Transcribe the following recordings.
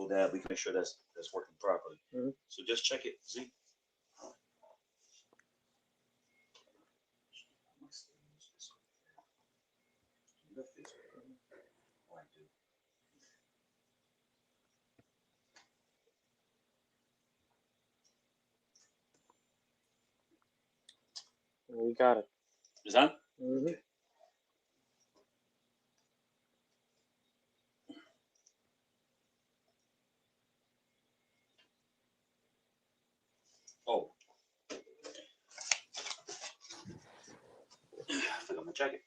that, we can make sure that's working properly. Mhm. So just check it. See. We got it. Is that? Mm-hmm. Okay. Oh. I forgot my jacket.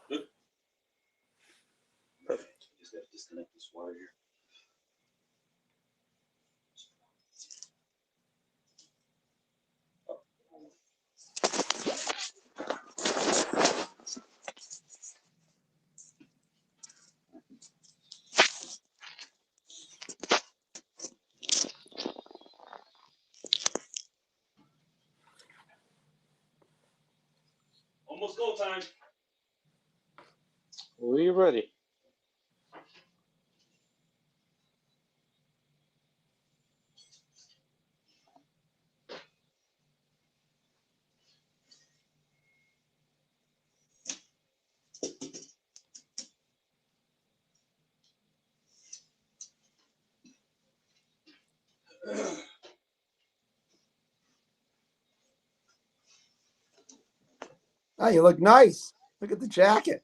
Good. Perfect. Just got to disconnect this wire here. Almost go time. We ready. Oh, you look nice. Look at the jacket.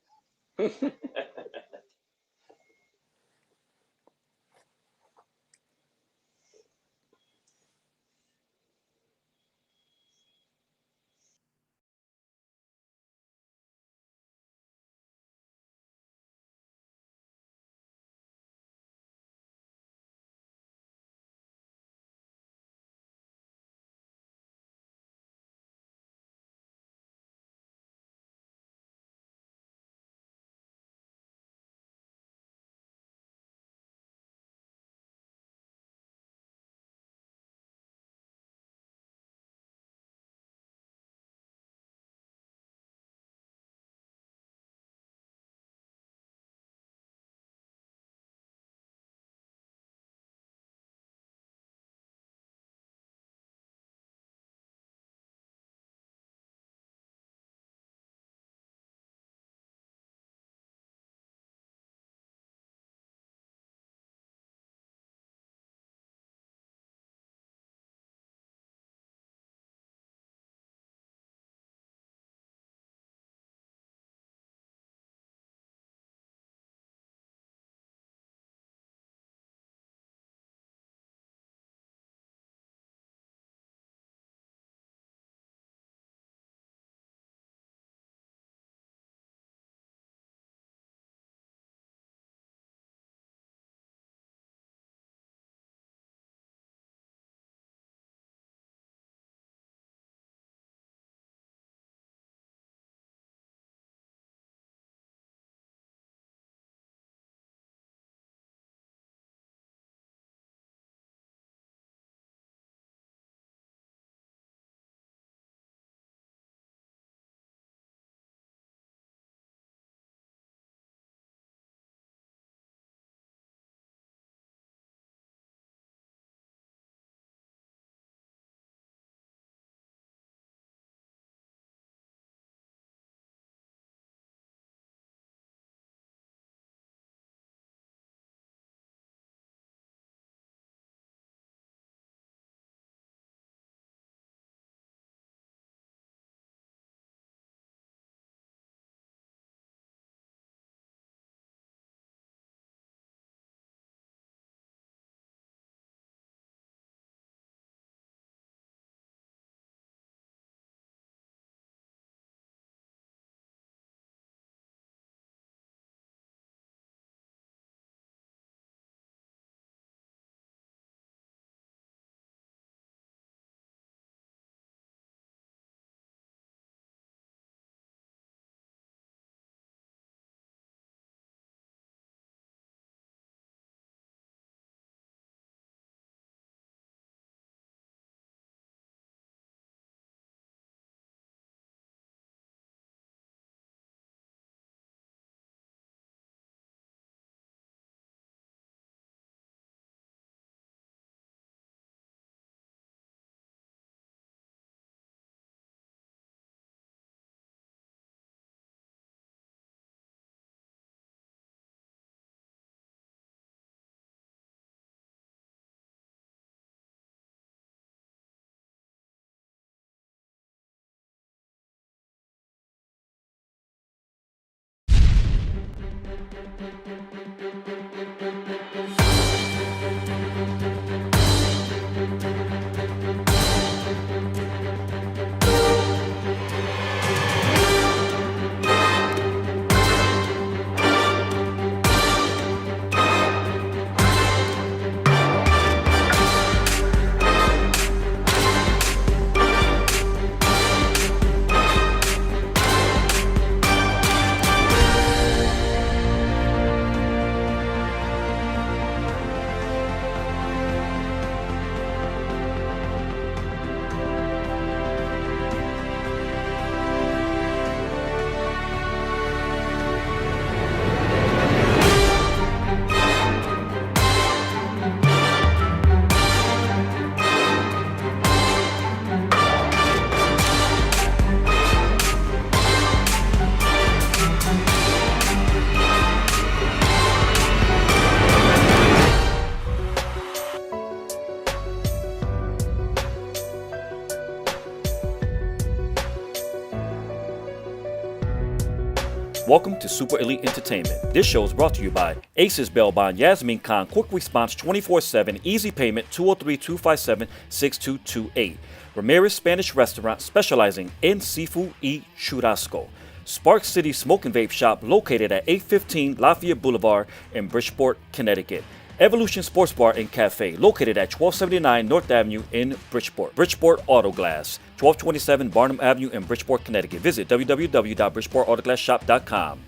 Welcome to Super Elite Entertainment. This show is brought to you by Aces Bail Bond, Yasmin Khan, Quick Response 24/7, Easy Payment 203-257-6228. Ramirez Spanish Restaurant specializing in seafood y churrasco. Spark City Smoke and Vape Shop located at 815 Lafayette Boulevard in Bridgeport, Connecticut. Evolution Sports Bar and Cafe located at 1279 North Avenue in Bridgeport. Bridgeport Auto Glass, 1227 Barnum Avenue in Bridgeport, Connecticut. Visit www.bridgeportautoglassshop.com.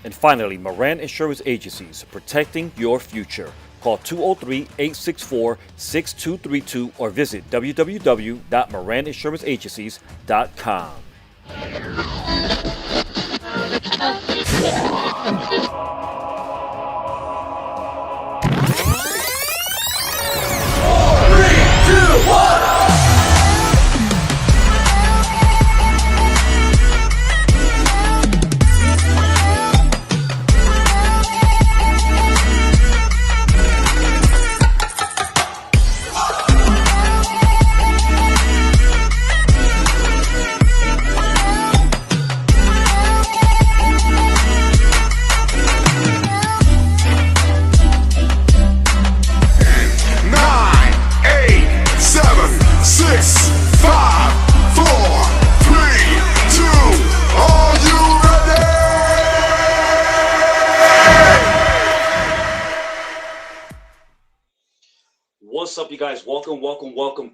And finally, Moran Insurance Agencies, protecting your future. Call 203-864-6232 or visit www.moraninsuranceenagencies.com. What's up, you guys? Welcome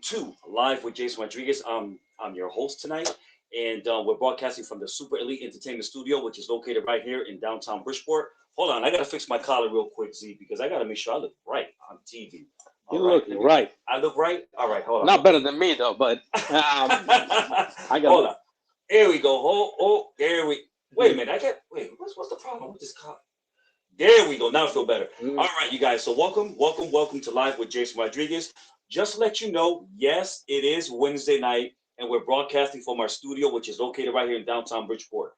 to Live with Jason Rodriguez. I'm your host tonight, and we're broadcasting from the Super Elite Entertainment Studio, which is located right here in downtown Bridgeport. Hold on, I gotta fix my collar real quick, Z, because I gotta make sure I look right on TV. You look right. I look right? All right, hold on. Not better than me, though, but I got hold on. There we go. There we. Wait a minute. What's the problem with this collar? There we go. Now I feel better. All right, you guys. So welcome to Live with Jason Rodriguez. Just to let you know, yes, it is Wednesday night, and we're broadcasting from our studio, which is located right here in downtown Bridgeport.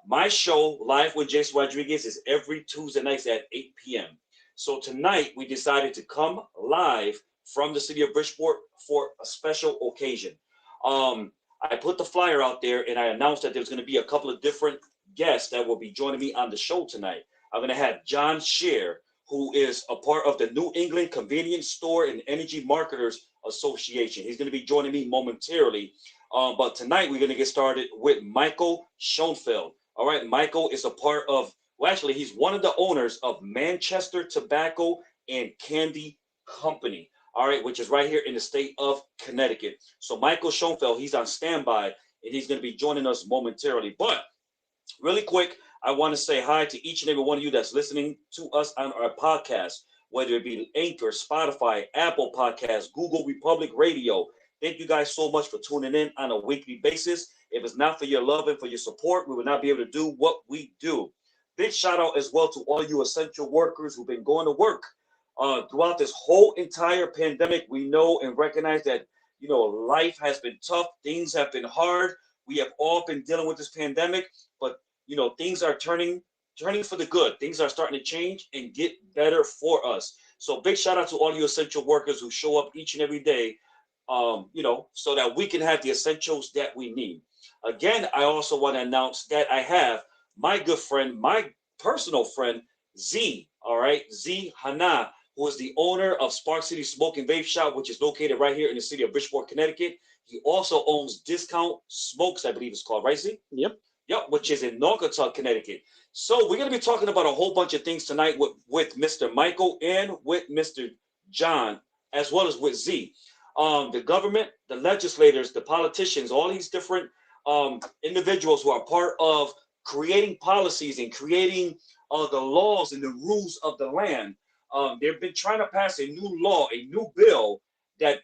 My show, Live with Jason Rodriguez, is every Tuesday nights at 8 p.m. So tonight, we decided to come live from the city of Bridgeport for a special occasion. I put the flyer out there, and I announced that there's going to be a couple of different guests that will be joining me on the show tonight. I'm going to have John Scheer, who is a part of the New England Convenience Store and Energy Marketers Association. He's going to be joining me momentarily. But tonight we're going to get started with Michael Schoenfeld. All right, Michael is a part of, well, actually, he's one of the owners of Manchester Tobacco and Candy Company, all right, which is right here in the state of Connecticut. So Michael Schoenfeld, he's on standby, and he's going to be joining us momentarily. But really quick, I want to say hi to each and every one of you that's listening to us on our podcast, whether it be Anchor, Spotify, Apple Podcasts, Google Republic Radio. Thank you guys so much for tuning in on a weekly basis. If it's not for your love and for your support, we would not be able to do what we do. Big shout out as well to all you essential workers who've been going to work throughout this whole entire pandemic. We know and recognize that, life has been tough. Things have been hard. We have all been dealing with this pandemic, but things are turning for the good. Things are starting to change and get better for us. So big shout out to all you essential workers who show up each and every day, so that we can have the essentials that we need. Again, I also want to announce that I have my good friend, my personal friend, Z, all right, Z Hana, who is the owner of Spark City Smoke and Vape Shop, which is located right here in the city of Bridgeport, Connecticut. He also owns Discount Smokes, I believe it's called, right, Z? Yep, which is in Naugatuck, Connecticut. So we're going to be talking about a whole bunch of things tonight with Mr. Michael and with Mr. John, as well as with Z. The government, the legislators, the politicians, all these different individuals who are part of creating policies and creating the laws and the rules of the land. They've been trying to pass a new law, a new bill that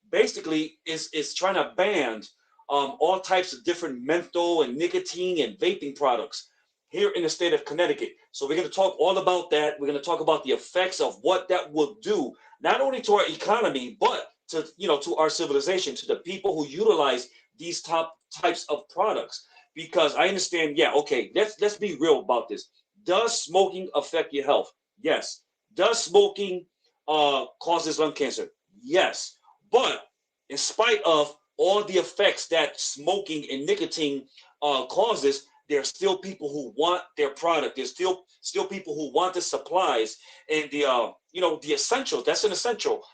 basically is trying to ban all types of different menthol and nicotine and vaping products here in the state of Connecticut. So we're going to talk all about that. We're going to talk about the effects of what that will do, not only to our economy, but to our civilization, to the people who utilize these types of products. Because I understand, let's be real about this. Does smoking affect your health? Yes. Does smoking causes lung cancer? Yes. But in spite of all the effects that smoking and nicotine causes, There are still people who want their product. There's still people who want the supplies and the the essentials. That's an essential.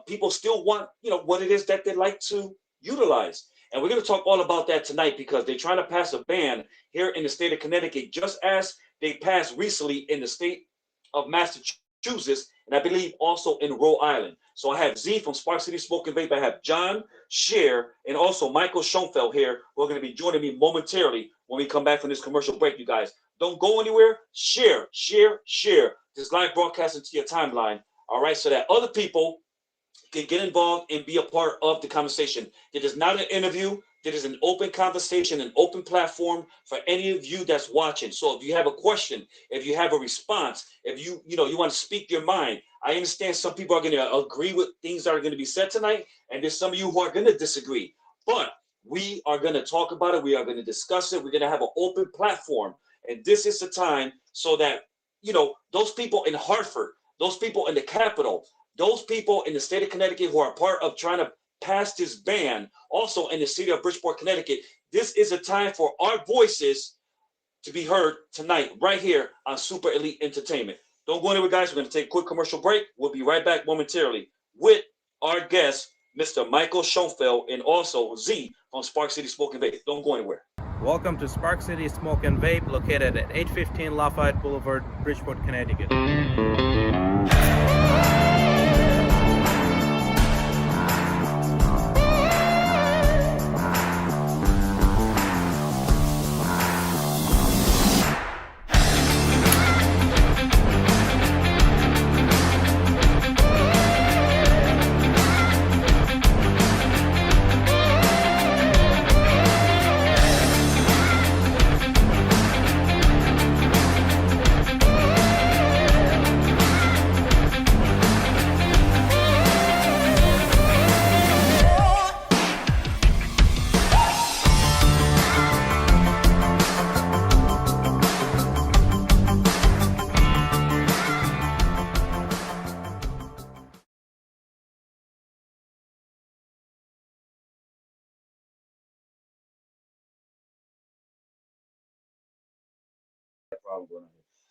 People still want what it is that they like to utilize. And we're going to talk all about that tonight because they're trying to pass a ban here in the state of Connecticut, just as they passed recently in the state of Massachusetts, and I believe also in Rhode Island. So I have Z from Spark City Smoke and Vape. I have John Scheer and also Michael Schoenfeld here, who are going to be joining me momentarily when we come back from this commercial break, you guys. Don't go anywhere. Share this live broadcast into your timeline, all right, so that other people can get involved and be a part of the conversation. It is not an interview. It is an open conversation, an open platform for any of you that's watching. So if you have a question, if you have a response, if you want to speak your mind, I understand some people are going to agree with things that are going to be said tonight, and there's some of you who are going to disagree. But we are going to talk about it. We are going to discuss it. We're going to have an open platform, and this is the time so that those people in Hartford, those people in the Capitol, those people in the state of Connecticut who are part of trying to pass this ban, also in the city of Bridgeport, Connecticut, this is a time for our voices to be heard tonight, right here on Super Elite Entertainment. Don't go anywhere, guys. We're going to take a quick commercial break. We'll be right back momentarily with our guest, Mr. Michael Schoenfeld, and also Z from Spark City Smoke and Vape. Don't go anywhere. Welcome to Spark City Smoke and Vape, located at 815 Lafayette Boulevard, Bridgeport, Connecticut.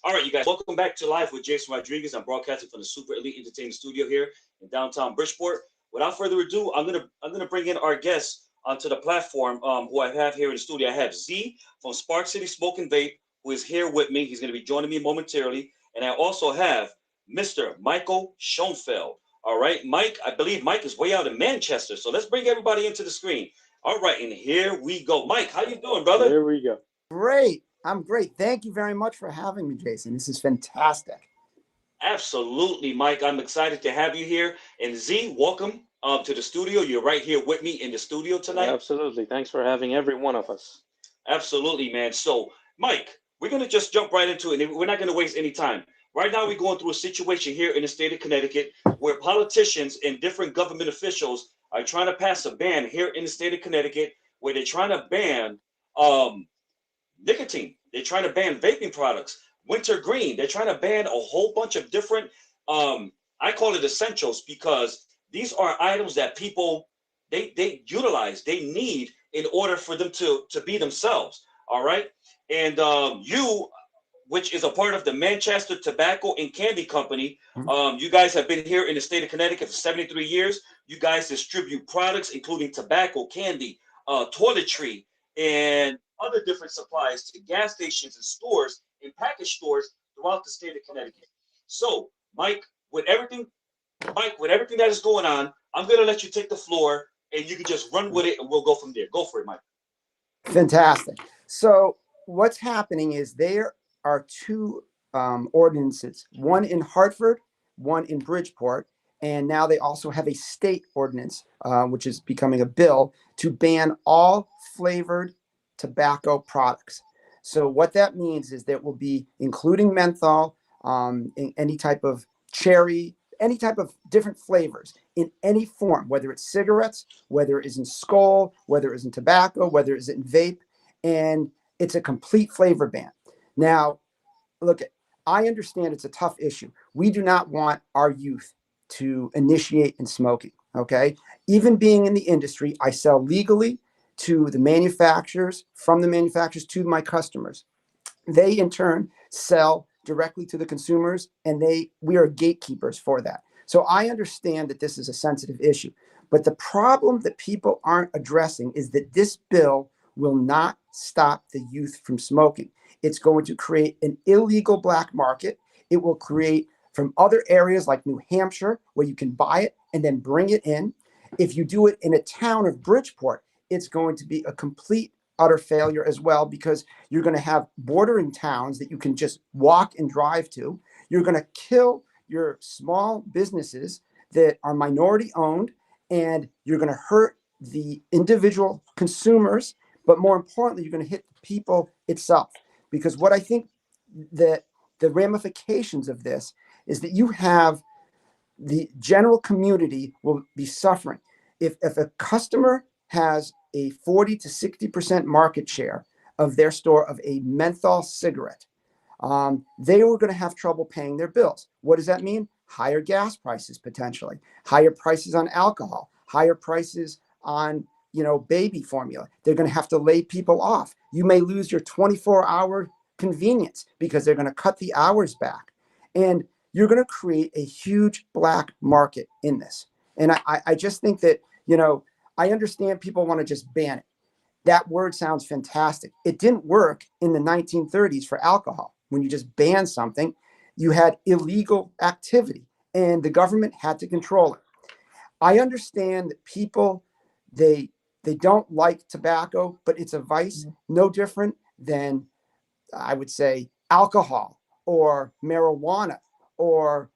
All right, you guys, welcome back to Live with Jason Rodriguez. I'm broadcasting from the Super Elite Entertainment Studio here in downtown Bridgeport. Without further ado, I'm gonna bring in our guests onto the platform who I have here in the studio. I have Z from Spark City Smoke and Vape, who is here with me. He's going to be joining me momentarily. And I also have Mr. Michael Schoenfeld. All right, Mike, I believe Mike is way out in Manchester. So let's bring everybody into the screen. All right, and here we go. Mike, how you doing, brother? There we go. Great. I'm great. Thank you very much for having me, Jason. This is fantastic. Absolutely, Mike. I'm excited to have you here. And Z, welcome to the studio. You're right here with me in the studio tonight. Absolutely. Thanks for having every one of us. Absolutely, man. So, Mike, we're going to just jump right into it. And we're not going to waste any time. Right now, we're going through a situation here in the state of Connecticut where politicians and different government officials are trying to pass a ban here in the state of Connecticut where they're trying to ban nicotine. They're trying to ban vaping products. Wintergreen. They're trying to ban a whole bunch of different, I call it essentials because these are items that people, they utilize, they need in order for them to be themselves. All right. And you, which is a part of the Manchester Tobacco and Candy Company, you guys have been here in the state of Connecticut for 73 years. You guys distribute products, including tobacco, candy, toiletry, and other different supplies to gas stations and stores and package stores throughout the state of Connecticut. So, Mike, with everything that is going on, I'm going to let you take the floor and you can just run with it and we'll go from there. Go for it, Mike. Fantastic. So what's happening is there are two ordinances, one in Hartford, one in Bridgeport, and now they also have a state ordinance, which is becoming a bill to ban all flavored tobacco products. So what that means is that will be including menthol, in any type of cherry, any type of different flavors in any form, whether it's cigarettes, whether it is in Skoal, whether it is in tobacco, whether it is in vape, and it's a complete flavor ban. Now, look, I understand it's a tough issue. We do not want our youth to initiate in smoking, okay? Even being in the industry, I sell legally, to the manufacturers, from the manufacturers to my customers. They in turn sell directly to the consumers, and we are gatekeepers for that. So I understand that this is a sensitive issue, but the problem that people aren't addressing is that this bill will not stop the youth from smoking. It's going to create an illegal black market. It will create from other areas like New Hampshire, where you can buy it and then bring it in. If you do it in a town of Bridgeport, it's going to be a complete, utter failure as well, because you're going to have bordering towns that you can just walk and drive to. You're going to kill your small businesses that are minority owned, and you're going to hurt the individual consumers. But more importantly, you're going to hit the people itself. Because what I think that the ramifications of this is that you have the general community will be suffering. If a customer has a 40 to 60% market share of their store of a menthol cigarette, they were going to have trouble paying their bills. What does that mean? Higher gas prices, potentially, higher prices on alcohol, higher prices on, baby formula. They're going to have to lay people off. You may lose your 24-hour convenience because they're going to cut the hours back. And you're going to create a huge black market in this. And I just think that, I understand people want to just ban it. That word sounds fantastic. It didn't work in the 1930s for alcohol. When you just banned something, you had illegal activity and the government had to control it. I understand that people, they don't like tobacco, but it's a vice no different than, I would say, alcohol or marijuana or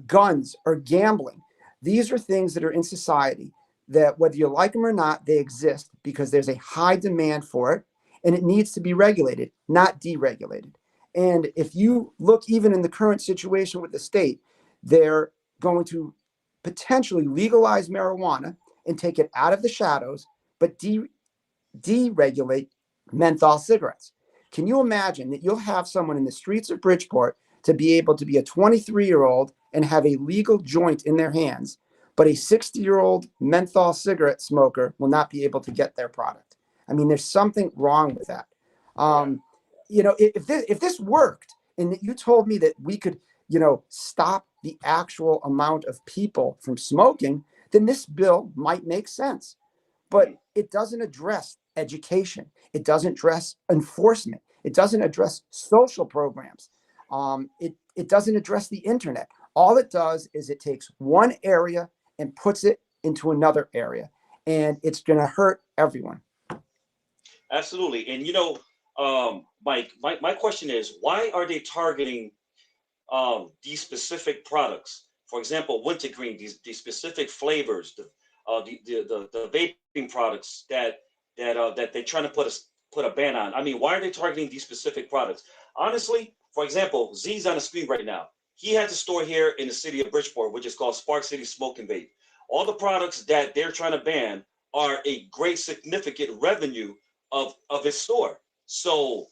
guns or gambling. These are things that are in society that, whether you like them or not, they exist because there's a high demand for it, and it needs to be regulated, not deregulated. And if you look even in the current situation with the state, they're going to potentially legalize marijuana and take it out of the shadows, but deregulate menthol cigarettes. Can you imagine that you'll have someone in the streets of Bridgeport to be able to be a 23-year-old and have a legal joint in their hands, but a 60-year-old menthol cigarette smoker will not be able to get their product? I mean, there's something wrong with that. If this worked and that you told me that we could, stop the actual amount of people from smoking, then this bill might make sense. But it doesn't address education. It doesn't address enforcement. It doesn't address social programs. It doesn't address the internet. All it does is it takes one area and puts it into another area, and it's going to hurt everyone. Absolutely. And Mike, my question is, why are they targeting these specific products? For example, Wintergreen, these specific flavors, the vaping products that they're trying to put a ban on. I mean, why are they targeting these specific products? Honestly, for example, Z's on the screen right now. He has a store here in the city of Bridgeport, which is called Spark City Smoke and Vape. All the products that they're trying to ban are a great significant revenue of his store. So,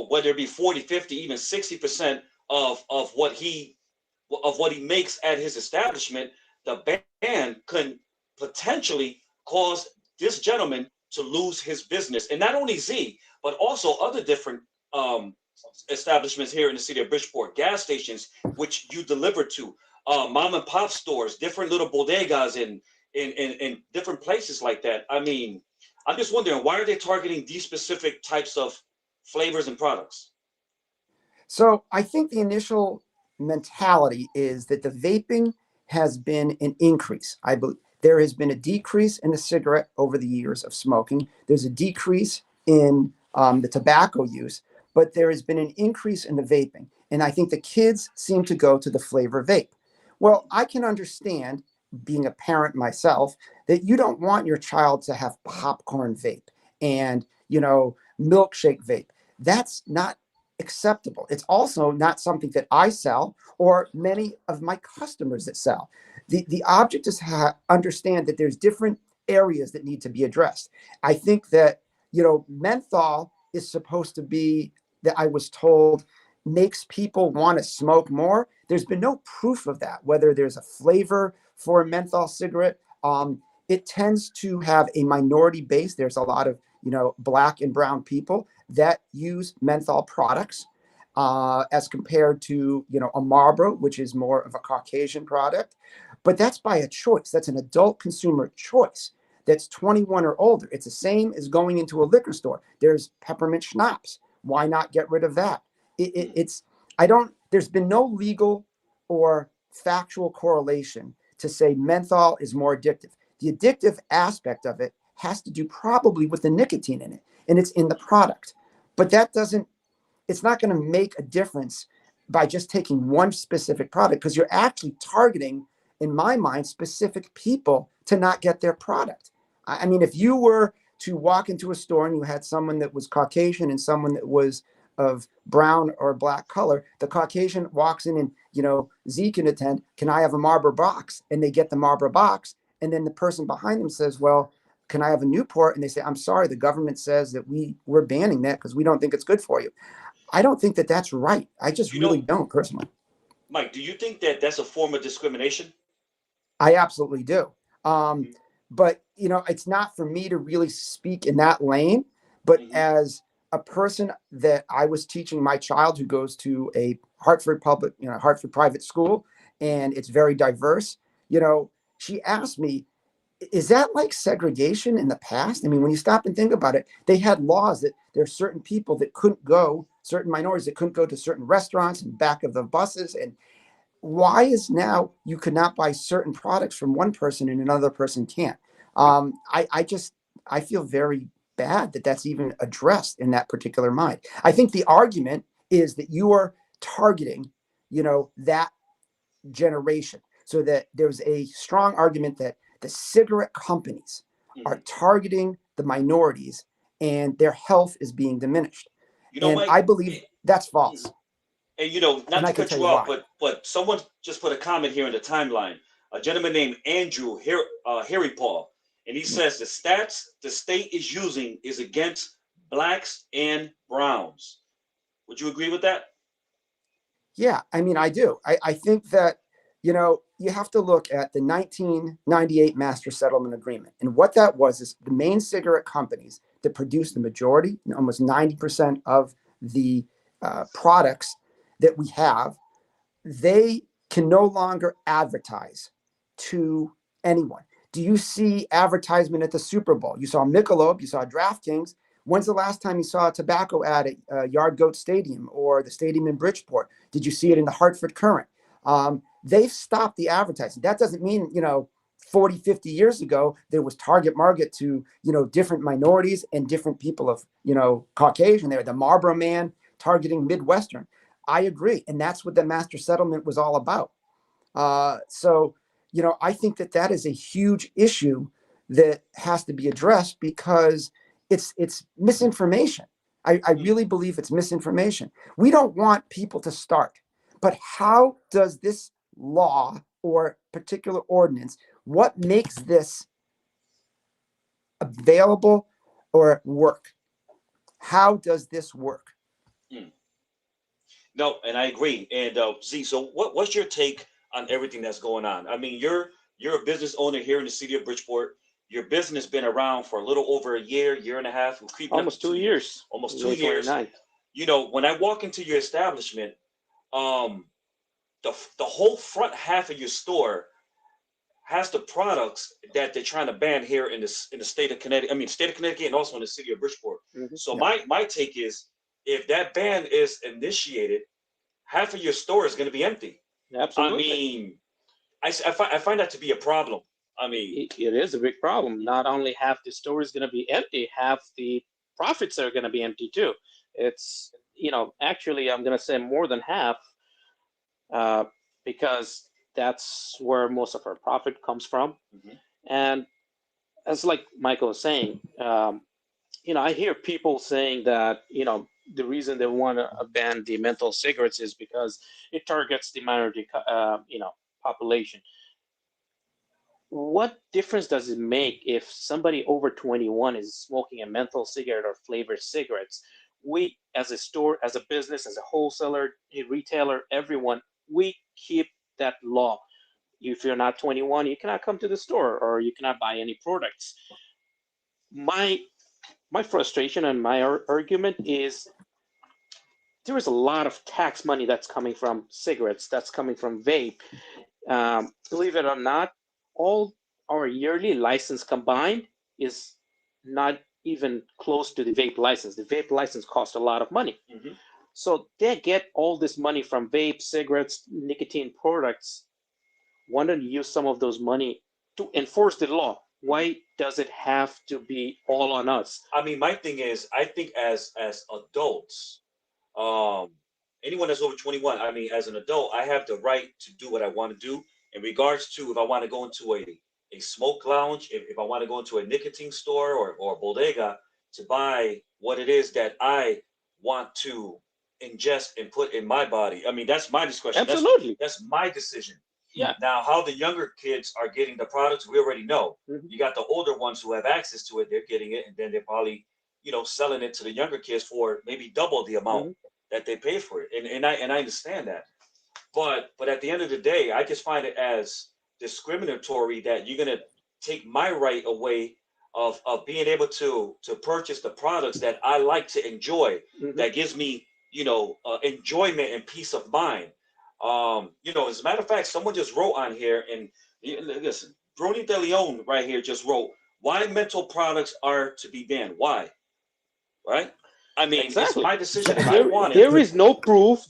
whether it be 40, 50, even 60% of what he makes at his establishment, the ban could potentially cause this gentleman to lose his business. And not only Z, but also other different establishments here in the city of Bridgeport, gas stations, which you deliver to, mom and pop stores, different little bodegas in different places like that. I mean, I'm just wondering, why are they targeting these specific types of flavors and products? So I think the initial mentality is that the vaping has been an increase. I believe there has been a decrease in the cigarette over the years of smoking. There's a decrease in the tobacco use, but there has been an increase in the vaping. And I think the kids seem to go to the flavor vape. Well, I can understand, being a parent myself, that you don't want your child to have popcorn vape and, milkshake vape. That's not acceptable. It's also not something that I sell or many of my customers that sell. The object is to understand that there's different areas that need to be addressed. I think that, menthol is supposed to be, that I was told, makes people want to smoke more. There's been no proof of that, whether there's a flavor for a menthol cigarette. it tends to have a minority base. There's a lot of, black and brown people that use menthol products as compared to, a Marlboro, which is more of a Caucasian product. But that's by a choice. That's an adult consumer choice that's 21 or older. It's the same as going into a liquor store. There's peppermint schnapps. Why not get rid of that? There's been no legal or factual correlation to say menthol is more addictive. The addictive aspect of it has to do probably with the nicotine in it, and it's in the product. But it's not going to make a difference by just taking one specific product, because you're actually targeting, in my mind, specific people to not get their product. I mean, if you were to walk into a store and you had someone that was Caucasian and someone that was of brown or black color, the Caucasian walks in and, Z can attend, can I have a Marlboro box? And they get the Marlboro box. And then the person behind them says, well, can I have a Newport? And they say, I'm sorry, the government says that we're banning that because we don't think it's good for you. I don't think that that's right. I just really don't personally. Mike, do you think that that's a form of discrimination? I absolutely do. But, it's not for me to really speak in that lane. But as a person that I was teaching my child who goes to a Hartford private school, and it's very diverse, she asked me, is that like segregation in the past? I mean, when you stop and think about it, they had laws that there are certain people that couldn't go, certain minorities that couldn't go to certain restaurants and back of the buses. And why is now you could not buy certain products from one person and another person can't? I feel very bad that that's even addressed in that particular mind. I think the argument is that you are targeting, that generation, so that there's a strong argument that the cigarette companies are targeting the minorities and their health is being diminished. Mike, I believe that's false. And not to cut you off, but someone just put a comment here in the timeline. A gentleman named Andrew Harry Paul, and he says the stats the state is using is against blacks and browns. Would you agree with that? Yeah, I mean, I do. I think that, you have to look at the 1998 Master Settlement Agreement. And what that was is the main cigarette companies that produce the majority, almost 90% of the products that we have, they can no longer advertise to anyone. Do you see advertisement at the Super Bowl? You saw Michelob, you saw DraftKings. When's the last time you saw a tobacco ad at Yard Goat Stadium or the stadium in Bridgeport? Did you see it in the Hartford Current? They've stopped the advertising. That doesn't mean, 40, 50 years ago, there was target market to, different minorities and different people of, Caucasian. There, the Marlboro Man targeting Midwestern. I agree. And that's what the Master Settlement was all about. So, I think that is a huge issue that has to be addressed because it's misinformation. I really believe it's misinformation. We don't want people to start, but how does this law or particular ordinance, what makes this available or work? How does this work? No, and I agree. And Z, so what's your take on everything that's going on? I mean, you're a business owner here in the city of Bridgeport. Your business has been around for a little over a year and a half. Almost 2 years. Almost 2 years. When I walk into your establishment, the whole front half of your store has the products that they're trying to ban here in the state of Connecticut. I mean, state of Connecticut and also in the city of Bridgeport. So my take is, if that ban is initiated, half of your store is going to be empty. Absolutely. I mean, I find that to be a problem. I mean, it is a big problem. Not only half the store is going to be empty, half the profits are going to be empty too. It's, actually, I'm going to say more than half, because that's where most of our profit comes from. And as like Michael was saying, I hear people saying that, the reason they want to ban the menthol cigarettes is because it targets the minority, population. What difference does it make if somebody over 21 is smoking a menthol cigarette or flavored cigarettes? We, as a store, as a business, as a wholesaler, a retailer, everyone, we keep that law. if you're not 21, you cannot come to the store or you cannot buy any products. My frustration and my argument is there is a lot of tax money that's coming from cigarettes, that's coming from vape. Believe it or not, all our yearly license combined is not even close to the vape license. The vape license costs a lot of money. Mm-hmm. So they get all this money from vape, cigarettes, nicotine products. Why don't you use some of those money to enforce the law? Why does it have to be all on us? I mean, my thing is, I think as adults, anyone that's over 21, I mean, as an adult, I have the right to do what I want to do in regards to if I want to go into a smoke lounge, if I want to go into a nicotine store or bodega to buy what it is that I want to ingest and put in my body. I mean, that's my discretion. Absolutely. That's my decision. Yeah. Now, how the younger kids are getting the products, we already know. Mm-hmm. You got the older ones who have access to it; they're getting it, and then they're probably, selling it to the younger kids for maybe double the amount Mm-hmm. that they pay for it. And I understand that, but at the end of the day, I just find it as discriminatory that you're gonna take my right away of being able to purchase the products that I like to enjoy, Mm-hmm. that gives me enjoyment and peace of mind. As a matter of fact, someone just wrote on here, and listen, Bruni De Leon right here just wrote why menthol products are to be banned. Why? Right? I mean, exactly. It's my decision if I want it. There is no proof.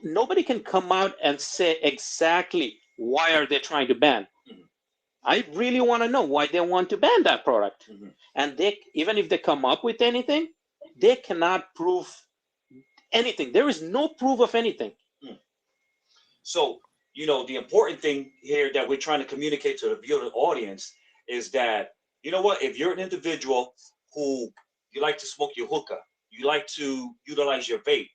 Nobody can come out and say exactly why are they trying to ban. Mm-hmm. I really want to know why they want to ban that product. Mm-hmm. And they, even if they come up with anything, they cannot prove anything. There is no proof of anything. So, the important thing here that we're trying to communicate to the viewer audience is that, you know what, if you're an individual who you like to smoke your hookah, you like to utilize your vape,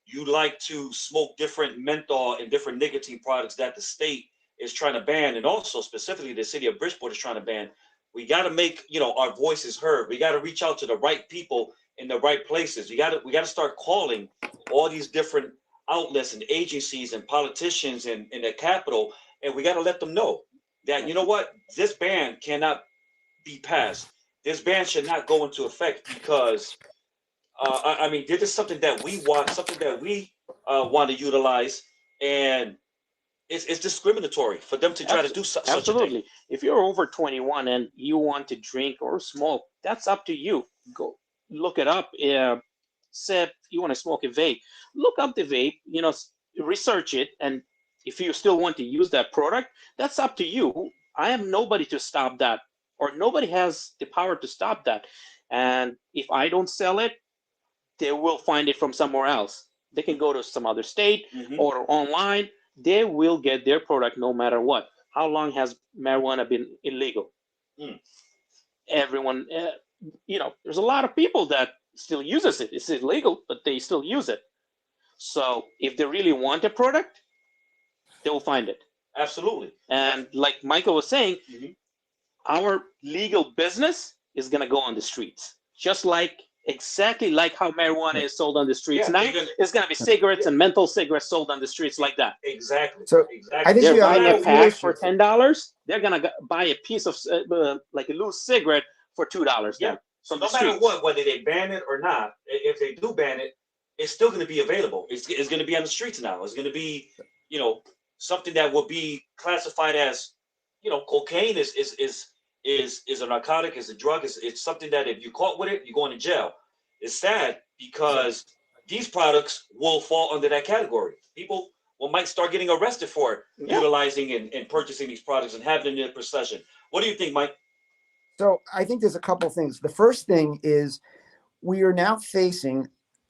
you like to smoke different menthol and different nicotine products that the state is trying to ban, and also specifically the city of Bridgeport is trying to ban, we got to make, our voices heard. We got to reach out to the right people in the right places. We got to start calling all these different outlets and agencies and politicians in the capital, and we got to let them know that, you know what, this ban cannot be passed. This ban should not go into effect because I mean, this is something that we want, something that we want to utilize, and it's discriminatory for them to try to do such a thing. Absolutely. If you're over 21 and you want to drink or smoke, that's up to you. Go look it up. Say you want to smoke a vape, look up the vape, research it, and if you still want to use that product, that's up to you. I am nobody to stop that, or nobody has the power to stop that. And if I don't sell it, they will find it from somewhere else. They can go to some other state or online. They will get their product no matter what. How long has marijuana been illegal? Everyone, there's a lot of people that still uses it. It's illegal, but they still use it. So if they really want a product, they will find it. Absolutely. And like Michael was saying, our legal business is going to go on the streets, just exactly like how marijuana is sold on the streets. Now it's going to be cigarettes and menthol cigarettes sold on the streets like that. Exactly. So exactly. I think They're you buying have a pack for $10. They're going to buy a piece of like a loose cigarette for $2. Yeah. So no matter what, whether they ban it or not, if they do ban it, it's still going to be available. It's going to be on the streets now. It's going to be, something that will be classified as, cocaine is a narcotic, is a drug. It's something that if you caught with it, you're going to jail. It's sad because these products will fall under that category. People might start getting arrested for utilizing and purchasing these products and having them in their possession. What do you think, Mike? So I think there's a couple of things. The first thing is we are now facing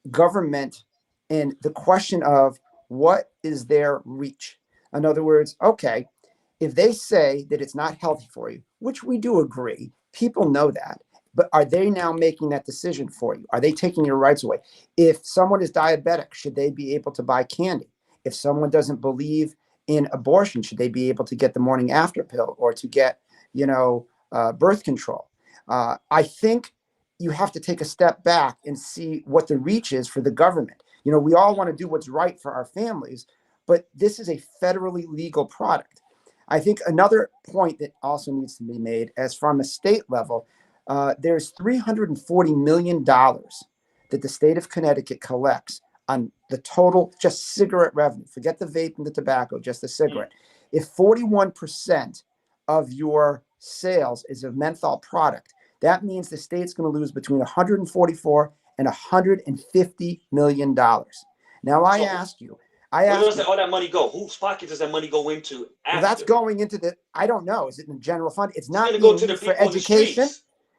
government and the question of what is their reach. In other words, okay, if they say that it's not healthy for you, which we do agree, people know that, but are they now making that decision for you? Are they taking your rights away? If someone is diabetic, should they be able to buy candy? If someone doesn't believe in abortion, should they be able to get the morning after pill or to get, birth control? I think you have to take a step back and see what the reach is for the government. We all want to do what's right for our families, but this is a federally legal product. I think another point that also needs to be made, as from a state level, there's $340 million that the state of Connecticut collects on the total just cigarette revenue. Forget the vape and the tobacco, just the cigarette. If 41% of your sales is a menthol product, that means the state's going to lose between 144 and 150 million dollars. Now I ask you, where does all that money go? Whose pocket does that money go into? Well, that's going into the, I don't know. Is it in the general fund? It's not being go to used for education.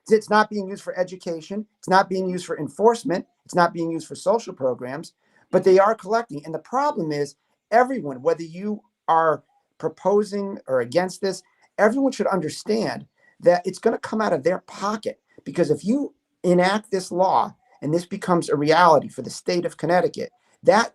It's not being used for education. It's not being used for enforcement. It's not being used for social programs, but they are collecting. And the problem is everyone, whether you are proposing or against this, everyone should understand that it's going to come out of their pocket. Because if you enact this law and this becomes a reality for the state of Connecticut, that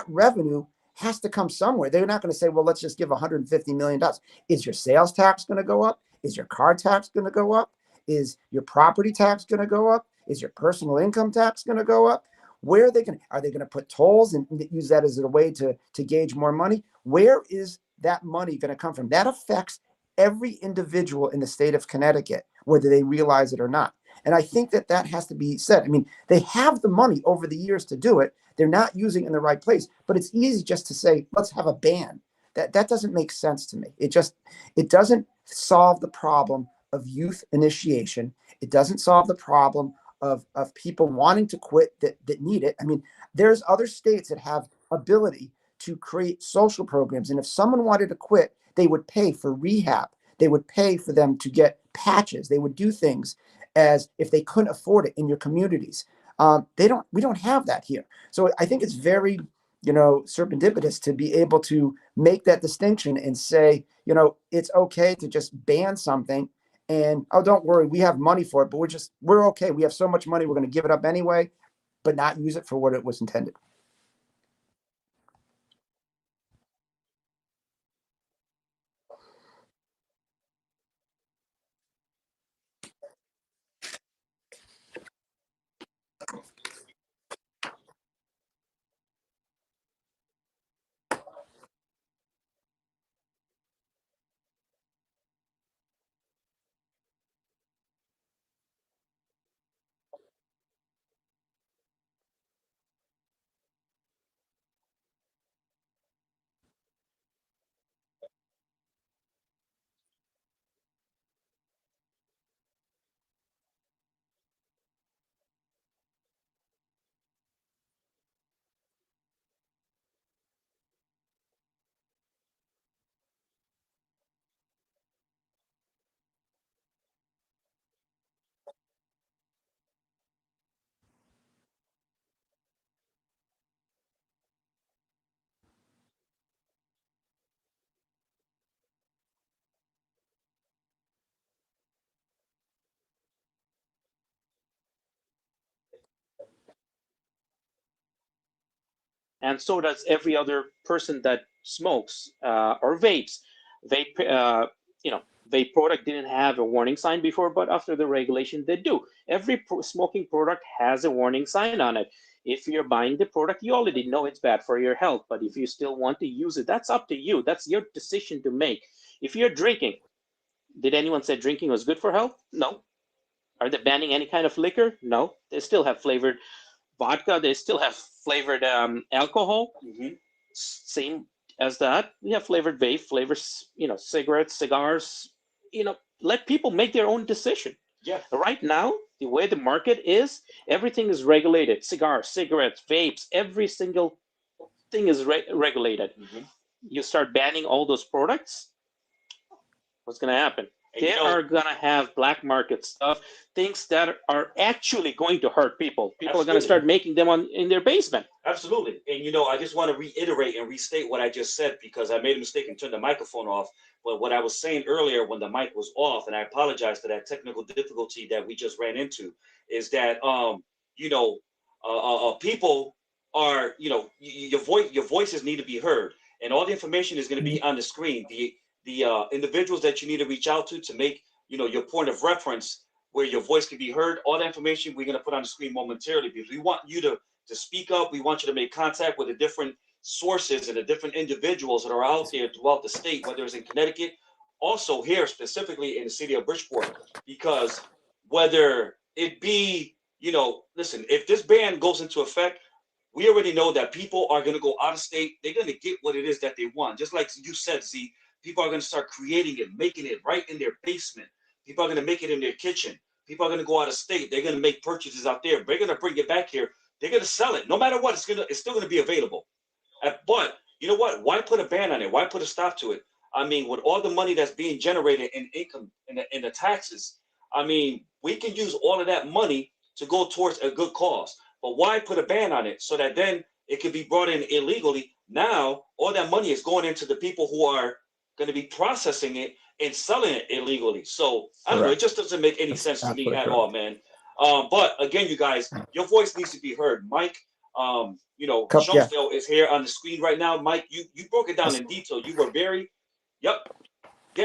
revenue has to come somewhere. They're not going to say, well, let's just give $150 million. Is your sales tax going to go up? Is your car tax going to go up? Is your property tax going to go up? Is your personal income tax going to go up? Where are they going to put tolls and use that as a way to gauge more money? Where is that money going to come from? That affects every individual in the state of Connecticut, whether they realize it or not. And I think that has to be said. I mean, they have the money over the years to do it. They're not using it in the right place, but it's easy just to say, let's have a ban. That doesn't make sense to me. It doesn't solve the problem of youth initiation. It doesn't solve the problem of people wanting to quit that need it. I mean, there's other states that have ability to create social programs. And if someone wanted to quit, they would pay for rehab. They would pay for them to get patches. They would do things as if they couldn't afford it in your communities. We don't have that here. So I think it's very, serendipitous to be able to make that distinction and say, it's okay to just ban something and, oh, don't worry, we have money for it, but we're okay. We have so much money, we're going to give it up anyway, but not use it for what it was intended. And so does every other person that smokes or vapes. Vape, vape product didn't have a warning sign before, but after the regulation, they do. Every smoking product has a warning sign on it. If you're buying the product, you already know it's bad for your health, but if you still want to use it, that's up to you. That's your decision to make. If you're drinking, did anyone say drinking was good for health? No. Are they banning any kind of liquor? No. They still have flavored vodka. They still have flavored alcohol. Mm-hmm. Same as that. We have flavored vape, flavors, cigarettes, cigars. Let people make their own decision. Yeah. Right now, the way the market is, everything is regulated. Cigars, cigarettes, vapes, every single thing is regulated. Mm-hmm. You start banning all those products, what's going to happen? They are going to have black market stuff, things that are actually going to hurt people. People are going to start making them in their basement. Absolutely. And, I just want to reiterate and restate what I just said because I made a mistake and turned the microphone off. But what I was saying earlier when the mic was off, and I apologize for that technical difficulty that we just ran into, is that, people are, your voices need to be heard. And all the information is going to be on the screen. The individuals that you need to reach out to make, your point of reference where your voice can be heard, all that information we're going to put on the screen momentarily because we want you to speak up. We want you to make contact with the different sources and the different individuals that are out there throughout the state, whether it's in Connecticut, also here specifically in the city of Bridgeport, because whether it be, listen, if this ban goes into effect, we already know that people are going to go out of state. They're going to get what it is that they want. Just like you said, Z, people are going to start creating it, making it right in their basement. People are going to make it in their kitchen. People are going to go out of state. They're going to make purchases out there. They're going to bring it back here. They're going to sell it. No matter what, it's still going to be available. But you know what? Why put a ban on it? Why put a stop to it? I mean, with all the money that's being generated in income in the taxes, I mean, we can use all of that money to go towards a good cause. But why put a ban on it so that then it can be brought in illegally? Now, all that money is going into the people who are going to be processing it and selling it illegally. So I don't know. It just doesn't make any sense to me at all, man. But again, you guys, your voice needs to be heard. Mike, Schoenfeld is here on the screen right now. Mike, you broke it down in detail. You were very, yep.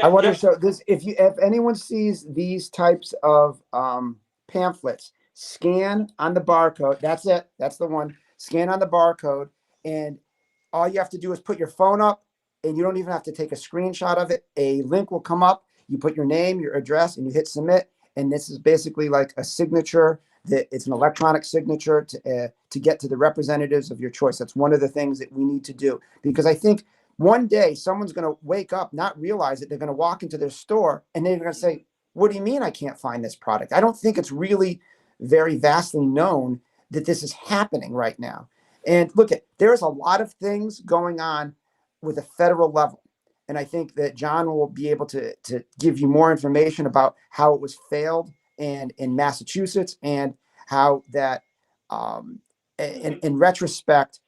I want to show this. If anyone sees these types of pamphlets, scan on the barcode. That's it. That's the one. Scan on the barcode, and all you have to do is put your phone up, and you don't even have to take a screenshot of it. A link will come up. You put your name, your address, and you hit submit. And this is basically like a signature. That it's an electronic signature to get to the representatives of your choice. That's one of the things that we need to do, because I think one day someone's going to wake up, not realize it. They're going to walk into their store and they're going to say, "What do you mean I can't find this product?" I don't think it's really very vastly known that this is happening right now. And look, there's a lot of things going on with a federal level. And I think that John will be able to give you more information about how it was failed and in Massachusetts, and how that in retrospect,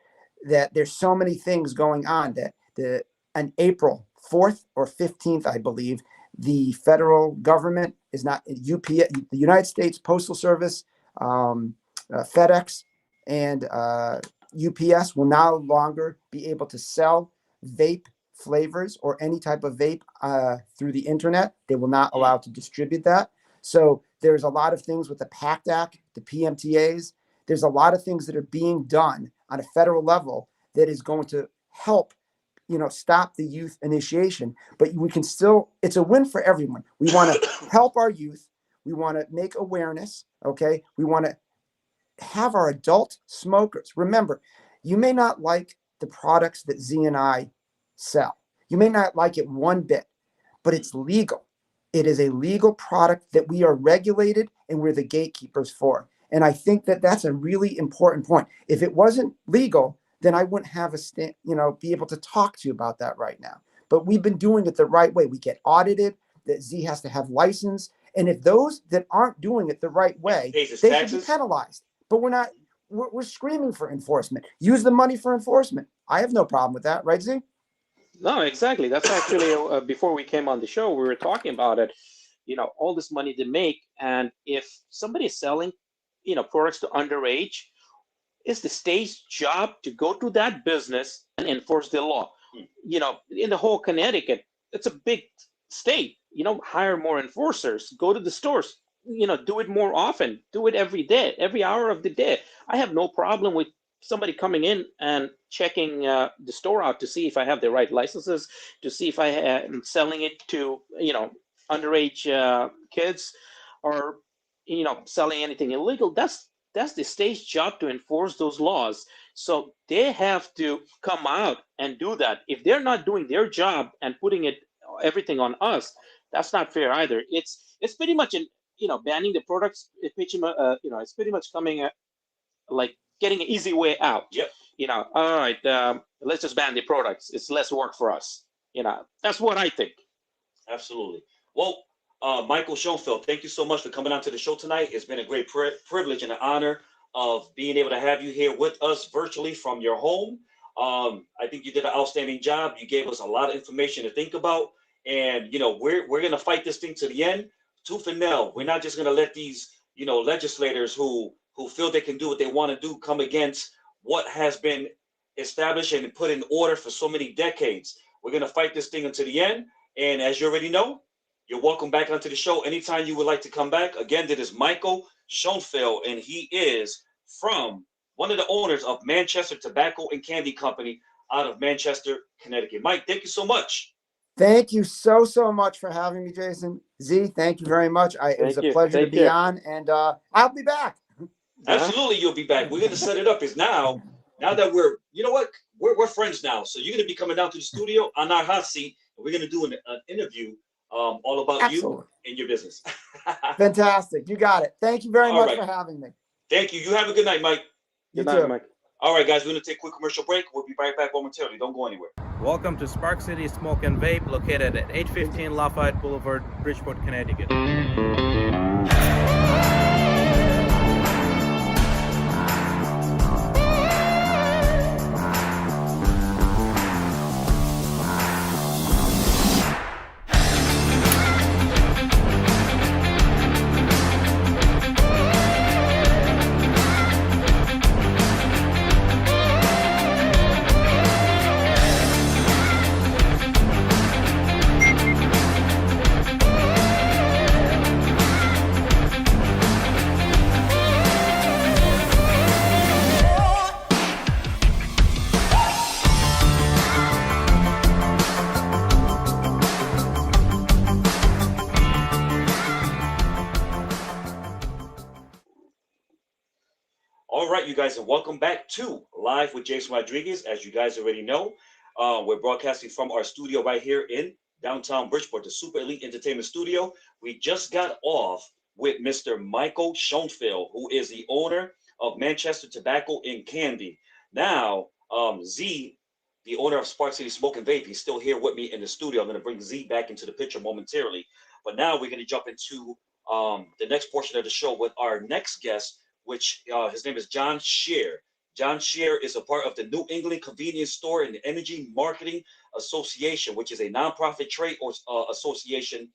that there's so many things going on that on April 4th or 15th, I believe, the federal government is not UPS, the United States Postal Service, FedEx, and UPS will no longer be able to sell vape flavors or any type of vape through the internet. They will not allow to distribute that. So there's a lot of things with the PACT Act, the PMTAs. There's a lot of things that are being done on a federal level that is going to help, stop the youth initiation. But we can still, it's a win for everyone. We want to help our youth. We want to make awareness. Okay. We want to have our adult smokers. Remember, you may not like the products that Z and I sell. You may not like it one bit, but it's legal. It is a legal product that we are regulated and we're the gatekeepers for. And I think that that's a really important point. If it wasn't legal, then I wouldn't have be able to talk to you about that right now. But we've been doing it the right way. We get audited, that Z has to have license. And if those that aren't doing it the right way, they should be penalized. But we're not, we're screaming for enforcement. Use the money for enforcement. I have no problem with that, right, Z? No, exactly. That's actually before we came on the show, we were talking about it. All this money to make, and if somebody is selling, products to underage, it's the state's job to go to that business and enforce the law. In the whole Connecticut, it's a big state. Hire more enforcers. Go to the stores. Do it more often. Do it every day, every hour of the day. I have no problem with somebody coming in and checking the store out to see if I have the right licenses, to see if I am selling it to underage kids, or selling anything illegal. That's the state's job to enforce those laws. So they have to come out and do that. If they're not doing their job and putting everything on us, that's not fair either. It's pretty much banning the products. It's pretty much coming like getting an easy way out. Yep. All right, let's just ban the products. It's less work for us. That's what I think. Absolutely. Well, Michael Schoenfeld, thank you so much for coming on to the show tonight. It's been a great privilege and an honor of being able to have you here with us virtually from your home. I think you did an outstanding job. You gave us a lot of information to think about, and we're going to fight this thing to the end, tooth and nail. We're not just going to let these legislators who feel they can do what they want to do come against what has been established and put in order for so many decades. We're going to fight this thing until the end. And as you already know, you're welcome back onto the show anytime you would like to come back. Again, that is Michael Schoenfeld, and he is from one of the owners of Manchester Tobacco and Candy Company out of Manchester, Connecticut. Mike, thank you so much. Thank you so much for having me, Jason. Z, thank you very much. It was a pleasure to be on, and I'll be back. Absolutely, you'll be back. We're going to set it up. Is now that we're, you know what, we're friends now. So you're going to be coming down to the studio on our hot seat, and we're going to do an interview all about you and your business. Fantastic. You got it. Thank you very much for having me. Thank you. You have a good night, Mike. Good night, Mike. All right, guys, we're going to take a quick commercial break. We'll be right back momentarily. Don't go anywhere. Welcome to Spark City Smoke and Vape, located at 815 Lafayette Boulevard, Bridgeport, Connecticut. All right, you guys, and welcome back to Live with Jason Rodriguez. As you guys already know, we're broadcasting from our studio right here in downtown Bridgeport, the Super Elite Entertainment Studio. We just got off with Mr. Michael Schoenfeld, who is the owner of Manchester Tobacco and Candy. Now, Z, the owner of Spark City Smoke and Vape, he's still here with me in the studio. I'm going to bring Z back into the picture momentarily. But now we're going to jump into the next portion of the show with our next guest, which his name is John Scheer. John Scheer is a part of the New England Convenience Store and Energy Marketing Association, which is a nonprofit trade association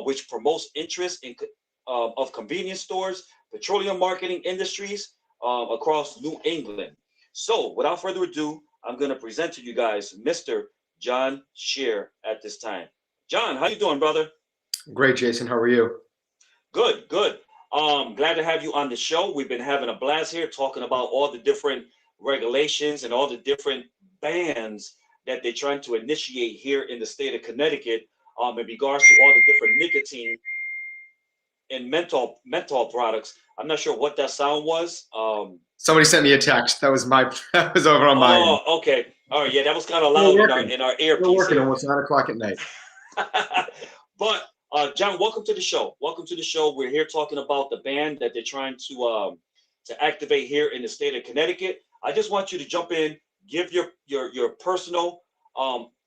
which promotes interest in of convenience stores, petroleum marketing industries across New England. So without further ado, I'm going to present to you guys Mr. John Scheer at this time. John, how you doing, brother? Great, Jason. How are you? Good, good. Glad to have you on the show. We've been having a blast here talking about all the different regulations and all the different bans that they're trying to initiate here in the state of Connecticut in regards to all the different nicotine and menthol products. I'm not sure what that sound was. Somebody sent me a text. That was over on my end. Oh, okay. All right. Yeah, that was kind of loud in our earpiece. We're working almost 9 o'clock at night. But John, welcome to the show. Welcome to the show. We're here talking about the ban that they're trying to activate here in the state of Connecticut. I just want you to jump in, give your personal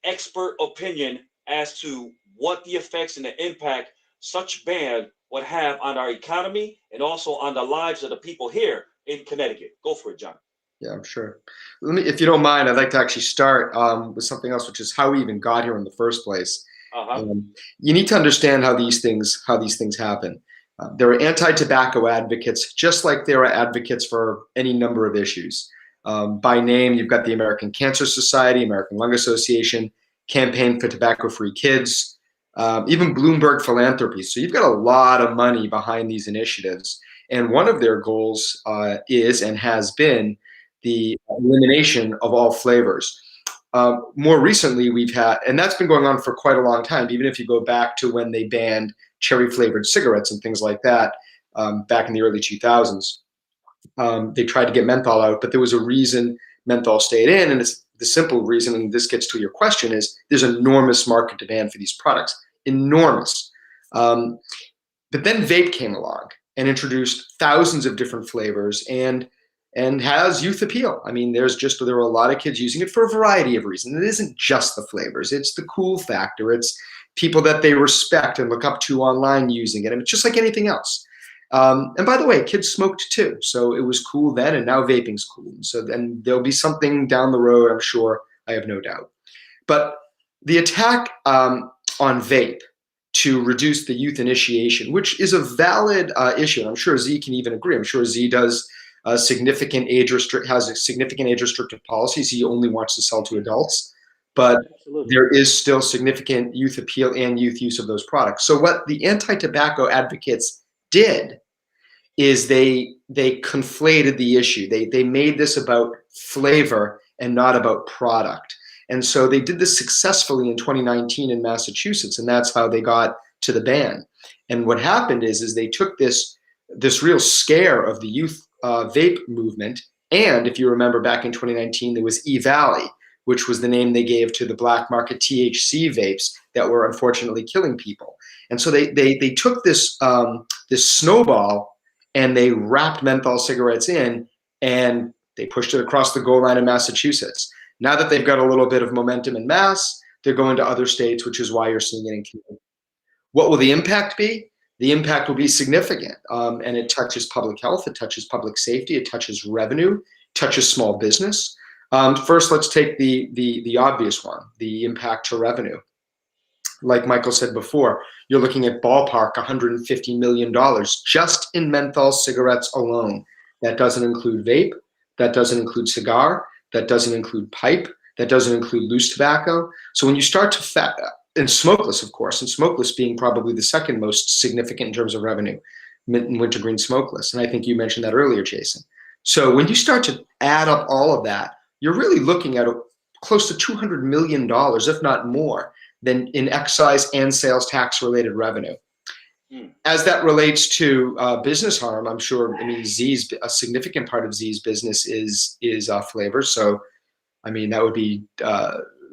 expert opinion as to what the effects and the impact such ban would have on our economy and also on the lives of the people here in Connecticut. Go for it, John. Yeah, I'm sure. If you don't mind, I'd like to actually start with something else, which is how we even got here in the first place. You need to understand how these things happen. There are anti-tobacco advocates, just like there are advocates for any number of issues. By name, you've got the American Cancer Society, American Lung Association, Campaign for Tobacco-Free Kids, even Bloomberg Philanthropy. So you've got a lot of money behind these initiatives. And one of their goals is and has been the elimination of all flavors. More recently, we've had, and that's been going on for quite a long time, even if you go back to when they banned cherry-flavored cigarettes and things like that back in the early 2000s. They tried to get menthol out, but there was a reason menthol stayed in, and it's the simple reason, and this gets to your question, is there's enormous market demand for these products. Enormous. But then vape came along and introduced thousands of different flavors and has youth appeal. I mean, there are a lot of kids using it for a variety of reasons. It isn't just the flavors. It's the cool factor. It's people that they respect and look up to online using it. I mean, just like anything else. And by the way, kids smoked too. So it was cool then, and now vaping's cool. So then there'll be something down the road, I'm sure. I have no doubt. But the attack on vape to reduce the youth initiation, which is a valid issue, and I'm sure Z can even agree. I'm sure Z does has a significant age restrictive policies. He only wants to sell to adults, but there is still significant youth appeal and youth use of those products. So what the anti-tobacco advocates did is they conflated the issue. They made this about flavor and not about product. And so they did this successfully in 2019 in Massachusetts, and that's how they got to the ban. And what happened is they took this real scare of the youth vape movement. And if you remember back in 2019, there was E-Valley, which was the name they gave to the black market THC vapes that were unfortunately killing people. And so they took this snowball and they wrapped menthol cigarettes in, and they pushed it across the goal line in Massachusetts. Now that they've got a little bit of momentum in Mass, they're going to other states, which is why you're seeing it in Canada. What will the impact be? The impact will be significant, and it touches public health, it touches public safety, it touches revenue, touches small business. First, let's take the obvious one, the impact to revenue. Like Michael said before, you're looking at ballpark $150 million just in menthol cigarettes alone. That doesn't include vape, that doesn't include cigar, that doesn't include pipe, that doesn't include loose tobacco. So when you start to and smokeless, of course, and smokeless being probably the second most significant in terms of revenue, Wintergreen smokeless. And I think you mentioned that earlier, Jason. So when you start to add up all of that, you're really looking at close to $200 million, if not more, than in excise and sales tax related revenue. As that relates to business harm, I'm sure, I mean, a significant part of Z's business is flavor. So, I mean, that would be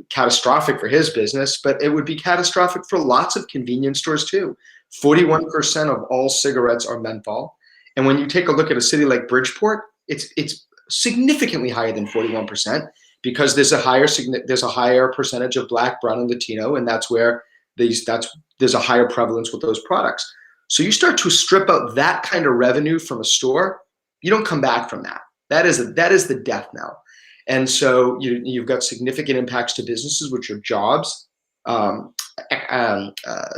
catastrophic for his business, but it would be catastrophic for lots of convenience stores too. 41% of all cigarettes are menthol. And when you take a look at a city like Bridgeport, it's significantly higher than 41%, because there's a higher percentage of Black, Brown, and Latino, and that's where there's a higher prevalence with those products. So you start to strip out that kind of revenue from a store, you don't come back from that. That is the death knell. And so you've got significant impacts to businesses, which are jobs, not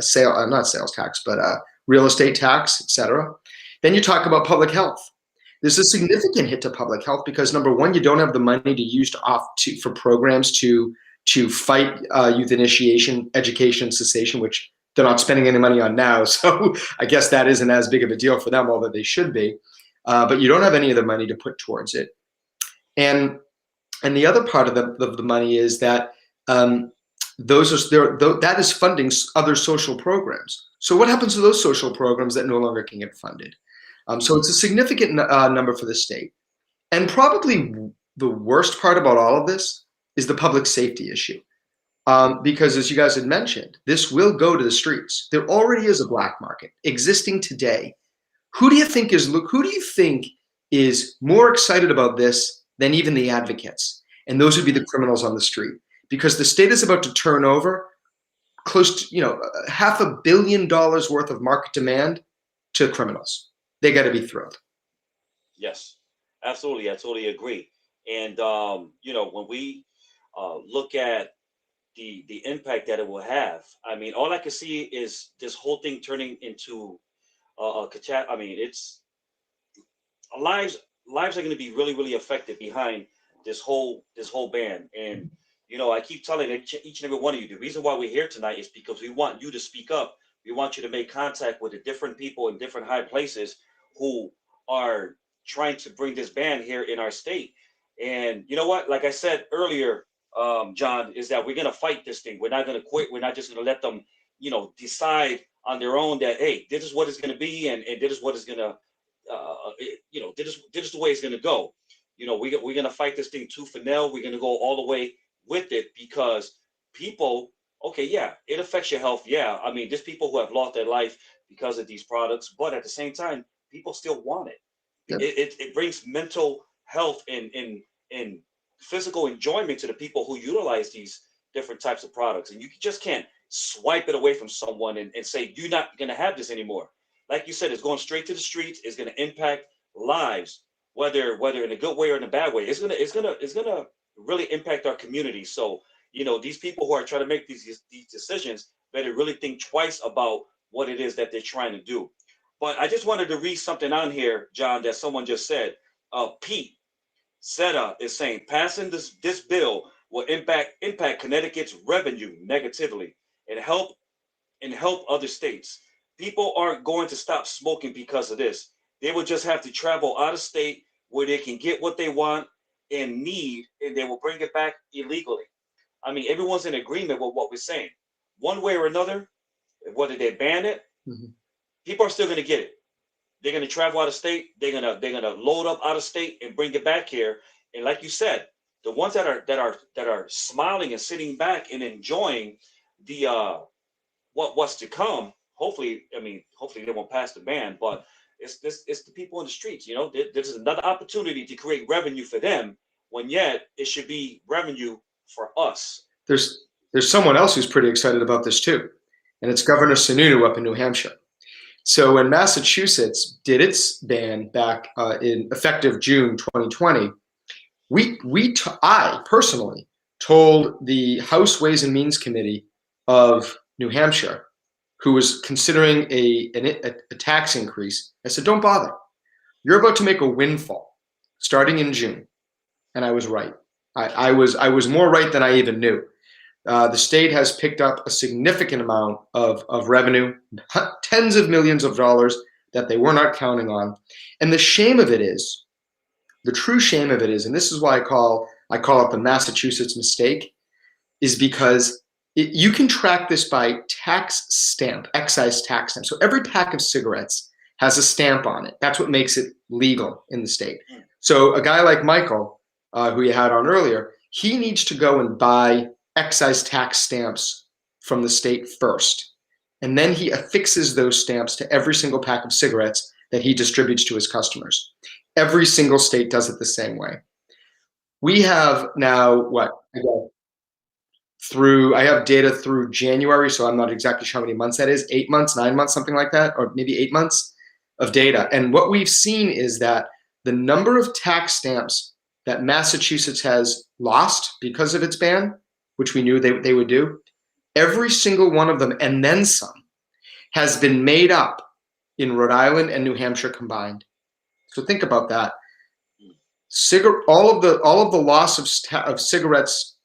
sales tax, but real estate tax, et cetera. Then you talk about public health. There's a significant hit to public health because, number one, you don't have the money to use for programs to fight youth initiation, education, cessation, which they're not spending any money on now. So I guess that isn't as big of a deal for them, although they should be. But you don't have any of the money to put towards it. And the other part of the money is that that is funding other social programs. So what happens to those social programs that no longer can get funded? So it's a significant number for the state. And probably the worst part about all of this is the public safety issue. Because as you guys had mentioned, this will go to the streets. There already is a black market existing today. Who do you think is more excited about this than even the advocates? And those would be the criminals on the street, because the state is about to turn over close to $500 million worth of market demand to criminals. They got to be thrilled. Yes, absolutely. I totally agree. And when we look at the impact that it will have, I mean, all I can see is this whole thing turning into I mean, it's lives are going to be really, really affected behind this whole ban. And I keep telling each and every one of you, the reason why we're here tonight is because we want you to speak up. We want you to make contact with the different people in different high places who are trying to bring this ban here in our state. And you know what? Like I said earlier, John, is that we're going to fight this thing. We're not going to quit. We're not just going to let them, decide on their own that, hey, this is what it's going to be, and this is what it's going to, this is the way it's going to go. We're going to fight this thing tooth and nail. We're going to go all the way with it, because people, okay, yeah, it affects your health. Yeah, I mean, there's people who have lost their life because of these products, but at the same time, people still want it. Yep. It brings mental health and physical enjoyment to the people who utilize these different types of products. And you just can't swipe it away from someone and say, you're not going to have this anymore. Like you said, it's going straight to the streets. It's going to impact lives, whether in a good way or in a bad way. It's gonna really impact our community. So, these people who are trying to make these decisions better really think twice about what it is that they're trying to do. But I just wanted to read something on here, John, that someone just said. Pete Seta is saying passing this bill will impact Connecticut's revenue negatively and help other states. People aren't going to stop smoking because of this. They will just have to travel out of state where they can get what they want in need, and they will bring it back illegally. I mean, everyone's in agreement with what we're saying. One way or another, whether they ban it, people are still going to get it. They're going to travel out of state. They're gonna load up out of state and bring it back here. And like you said, the ones that are smiling and sitting back and enjoying the what's to come. Hopefully, I mean, hopefully they won't pass the ban, but it's the people in the streets. You know, this is another opportunity to create revenue for them. When yet it should be revenue for us. There's someone else who's pretty excited about this too, and it's Governor Sununu up in New Hampshire. So when Massachusetts did its ban back in effective June 2020, I personally told the House Ways and Means Committee of New Hampshire, who was considering a tax increase, I said, don't bother. You're about to make a windfall starting in June. And I was right. I was more right than I even knew. The state has picked up a significant amount of revenue, tens of millions of dollars that they were not counting on. And the shame of it is, the true shame of it is, and this is why I call it the Massachusetts mistake, is because you can track this by tax stamp, excise tax stamp. So every pack of cigarettes has a stamp on it. That's what makes it legal in the state. So a guy like Michael, who you had on earlier, he needs to go and buy excise tax stamps from the state first. And then he affixes those stamps to every single pack of cigarettes that he distributes to his customers. Every single state does it the same way. We have now, I have data through January, so I'm not exactly sure how many months that is, 8 months, 9 months, something like that, or maybe 8 months of data. And what we've seen is that the number of tax stamps that Massachusetts has lost because of its ban, which we knew they would do, every single one of them, and then some, has been made up in Rhode Island and New Hampshire combined. So think about that. All of the loss of cigarettes,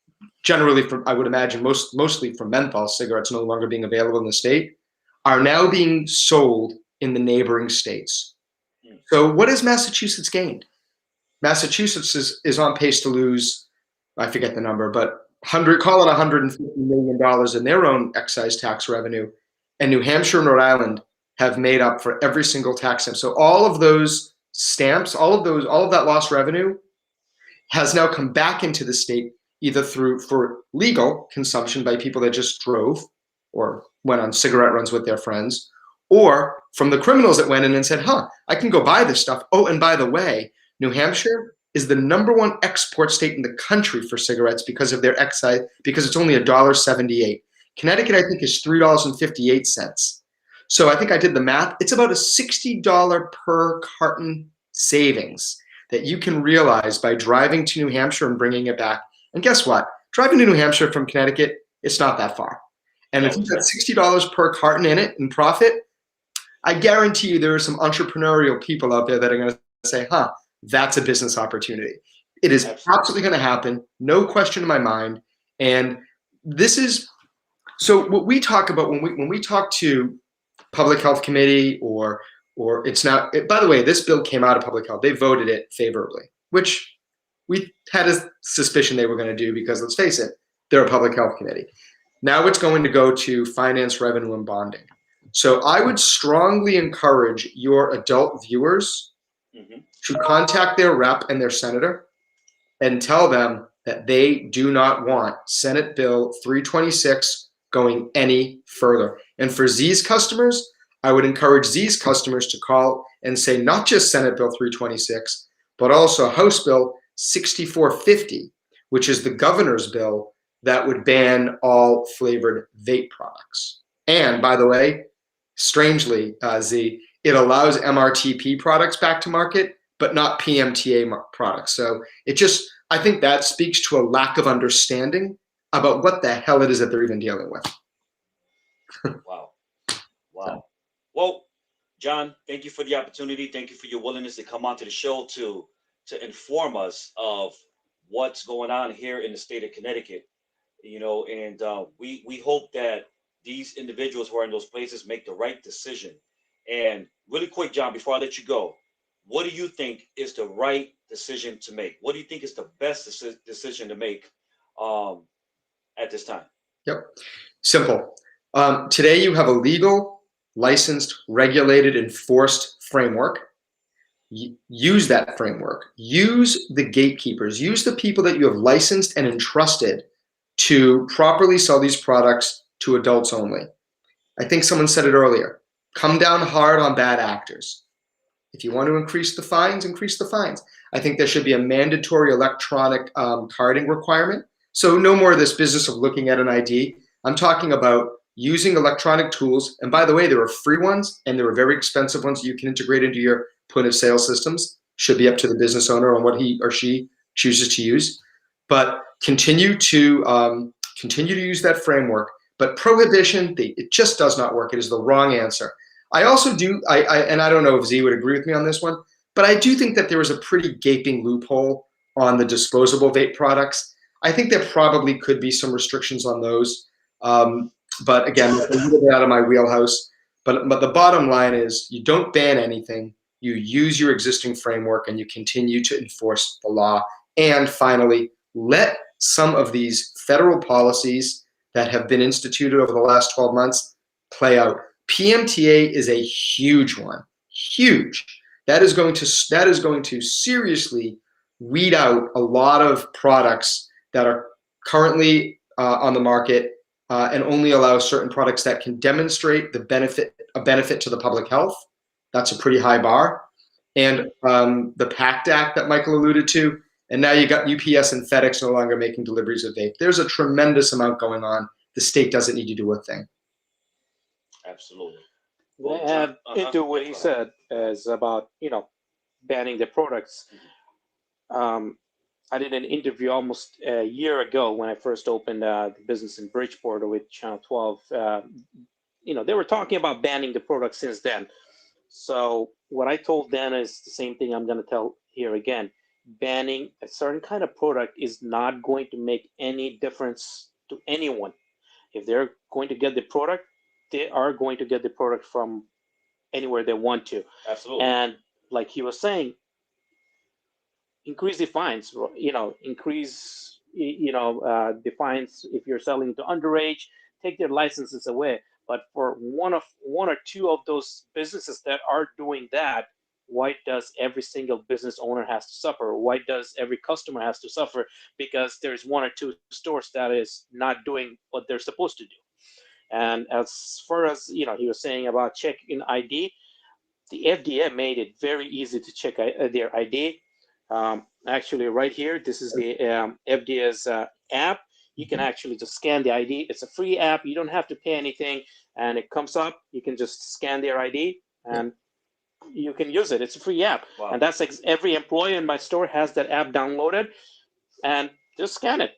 generally from, I would imagine, mostly from menthol cigarettes no longer being available in the state, are now being sold in the neighboring states. So what has Massachusetts gained? Massachusetts is on pace to lose, I forget the number, but call it $150 million in their own excise tax revenue, and New Hampshire and Rhode Island have made up for every single tax stamp. So all of those stamps, all of that lost revenue has now come back into the state, either for legal consumption by people that just drove or went on cigarette runs with their friends, or from the criminals that went in and said, I can go buy this stuff. Oh, and by the way, New Hampshire is the #1 export state in the country for cigarettes because of their excise, because it's only $1.78. Connecticut, I think, is $3.58. So I think I did the math. It's about a $60 per carton savings that you can realize by driving to New Hampshire and bringing it back. And guess what? Driving to New Hampshire from Connecticut, it's not that far. And if you've got $60 per carton in it in profit, I guarantee you there are some entrepreneurial people out there that are going to say, that's a business opportunity. It is absolutely going to happen, no question in my mind. And this is, so what we talk about when we talk to Public Health Committee or it's now, by the way, this bill came out of Public Health. They voted it favorably, which we had a suspicion they were going to do because, let's face it, they're a Public Health Committee. Now it's going to go to Finance, Revenue, and Bonding. So I would strongly encourage your adult viewers to contact their rep and their senator and tell them that they do not want Senate Bill 326 going any further. And for Z's customers, I would encourage Z's customers to call and say not just Senate Bill 326, but also House Bill 6450, which is the governor's bill that would ban all flavored vape products. And by the way, strangely, Z, it allows MRTP products back to market, but not PMTA products. So I think that speaks to a lack of understanding about what the hell it is that they're even dealing with. Wow. Well, John, thank you for the opportunity. Thank you for your willingness to come onto the show to inform us of what's going on here in the state of Connecticut. And we hope that these individuals who are in those places make the right decision. And really quick, John, before I let you go, what do you think is the right decision to make? What do you think is the best decision to make at this time? Yep. Simple. Today you have a legal, licensed, regulated, enforced framework. Use that framework. Use the gatekeepers. Use the people that you have licensed and entrusted to properly sell these products to adults only. I think someone said it earlier. Come down hard on bad actors. If you want to increase the fines, increase the fines. I think there should be a mandatory electronic carding requirement. So no more of this business of looking at an ID. I'm talking about using electronic tools. And by the way, there are free ones and there are very expensive ones you can integrate into your point of sale systems. Should be up to the business owner on what he or she chooses to use. But continue to use that framework. But prohibition, it just does not work. It is the wrong answer. I also do, and I don't know if Z would agree with me on this one, but I do think that there is a pretty gaping loophole on the disposable vape products. I think there probably could be some restrictions on those. But again, a little bit out of my wheelhouse. But the bottom line is you don't ban anything. You use your existing framework and you continue to enforce the law. And finally, let some of these federal policies that have been instituted over the last 12 months play out. PMTA is a huge one, huge. That is going to seriously weed out a lot of products that are currently on the market and only allow certain products that can demonstrate a benefit to the public health. That's a pretty high bar. And the PACT Act that Michael alluded to, and now you got UPS and FedEx no longer making deliveries of vape. There's a tremendous amount going on. The state doesn't need to do a thing. Absolutely. Well, add into what he said is about, banning the products. I did an interview almost a year ago when I first opened the business in Bridgeport with Channel 12. They were talking about banning the products since then. So what I told them is the same thing I'm going to tell here again. Banning a certain kind of product is not going to make any difference to anyone. If they're going to get the product, they are going to get the product from anywhere they want to. Absolutely. And like he was saying, increase the fines, increase, the fines if you're selling to underage, take their licenses away. But for one or two of those businesses that are doing that, why does every single business owner has to suffer? Why does every customer has to suffer? Because there's one or two stores that is not doing what they're supposed to do. And as far as, he was saying about checking ID, the FDA made it very easy to check their ID. Actually, right here, this is the FDA's app. You can actually just scan the ID. It's a free app. You don't have to pay anything. And it comes up. You can just scan their ID and you can use it. It's a free app. Wow. And that's every employee in my store has that app downloaded and just scan it.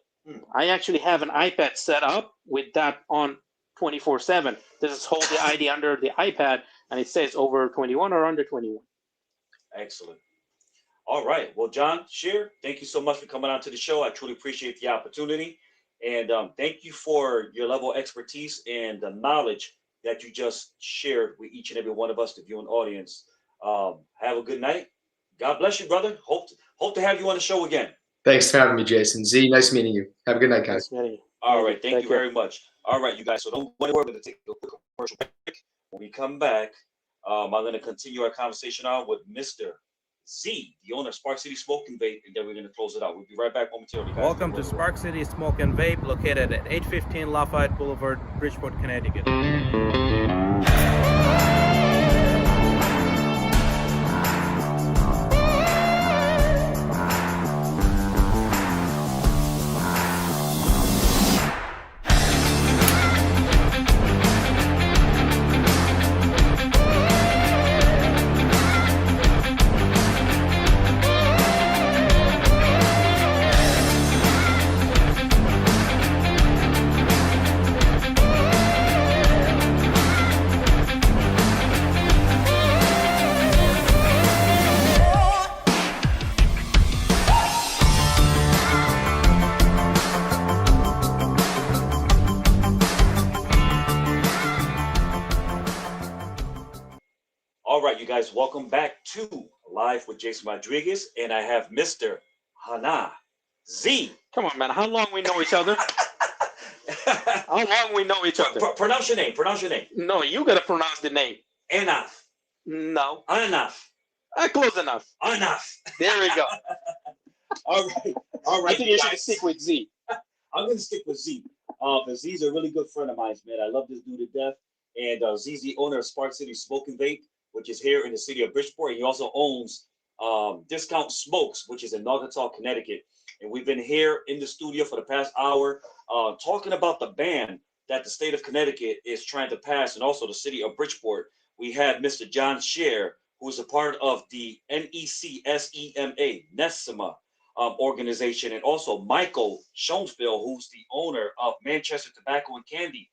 I actually have an iPad set up with that on 24/7. Just hold the ID under the iPad and it says over 21 or under 21. Excellent. All right. Well, John Shear, thank you so much for coming on to the show. I truly appreciate the opportunity. And thank you for your level of expertise and the knowledge that you just shared with each and every one of us, the viewing audience. Have a good night. God bless you, brother. Hope to have you on the show again. Thanks for having me, Jason. Z, nice meeting you. Have a good night, guys. Nice meeting you. All right. Thank you very much. All right, you guys. So don't worry. We're going to take a quick commercial break. When we come back, I'm going to continue our conversation on with Mr. Z, the owner of Spark City Smoke and Vape, and then we're going to close it out. We'll be right back momentarily, guys. Welcome to Spark City Smoke and Vape, located at 815 Lafayette Boulevard, Bridgeport, Connecticut. All right, you guys, welcome back to Live with Jason Rodriguez, and I have Mr. Hana Z. Come on, man. How long we know each other? How long we know each other? Pronounce your name. Pronounce your name. No, you gotta pronounce the name. Enough. No. Enough. Close enough. Enough. There we go. All right. All right. I think you should stick with Z. I'm gonna stick with Z. But Z's a really good friend of mine, man. I love this dude to death. And Z's the owner of Spark City Smoke and Vape, which is here in the city of Bridgeport. And he also owns Discount Smokes, which is in Naugatuck, Connecticut. And we've been here in the studio for the past hour talking about the ban that the state of Connecticut is trying to pass, and also the city of Bridgeport. We had Mr. John Scher, who is a part of the NECSEMA organization, and also Michael Schoenfeld, who's the owner of Manchester Tobacco and Candy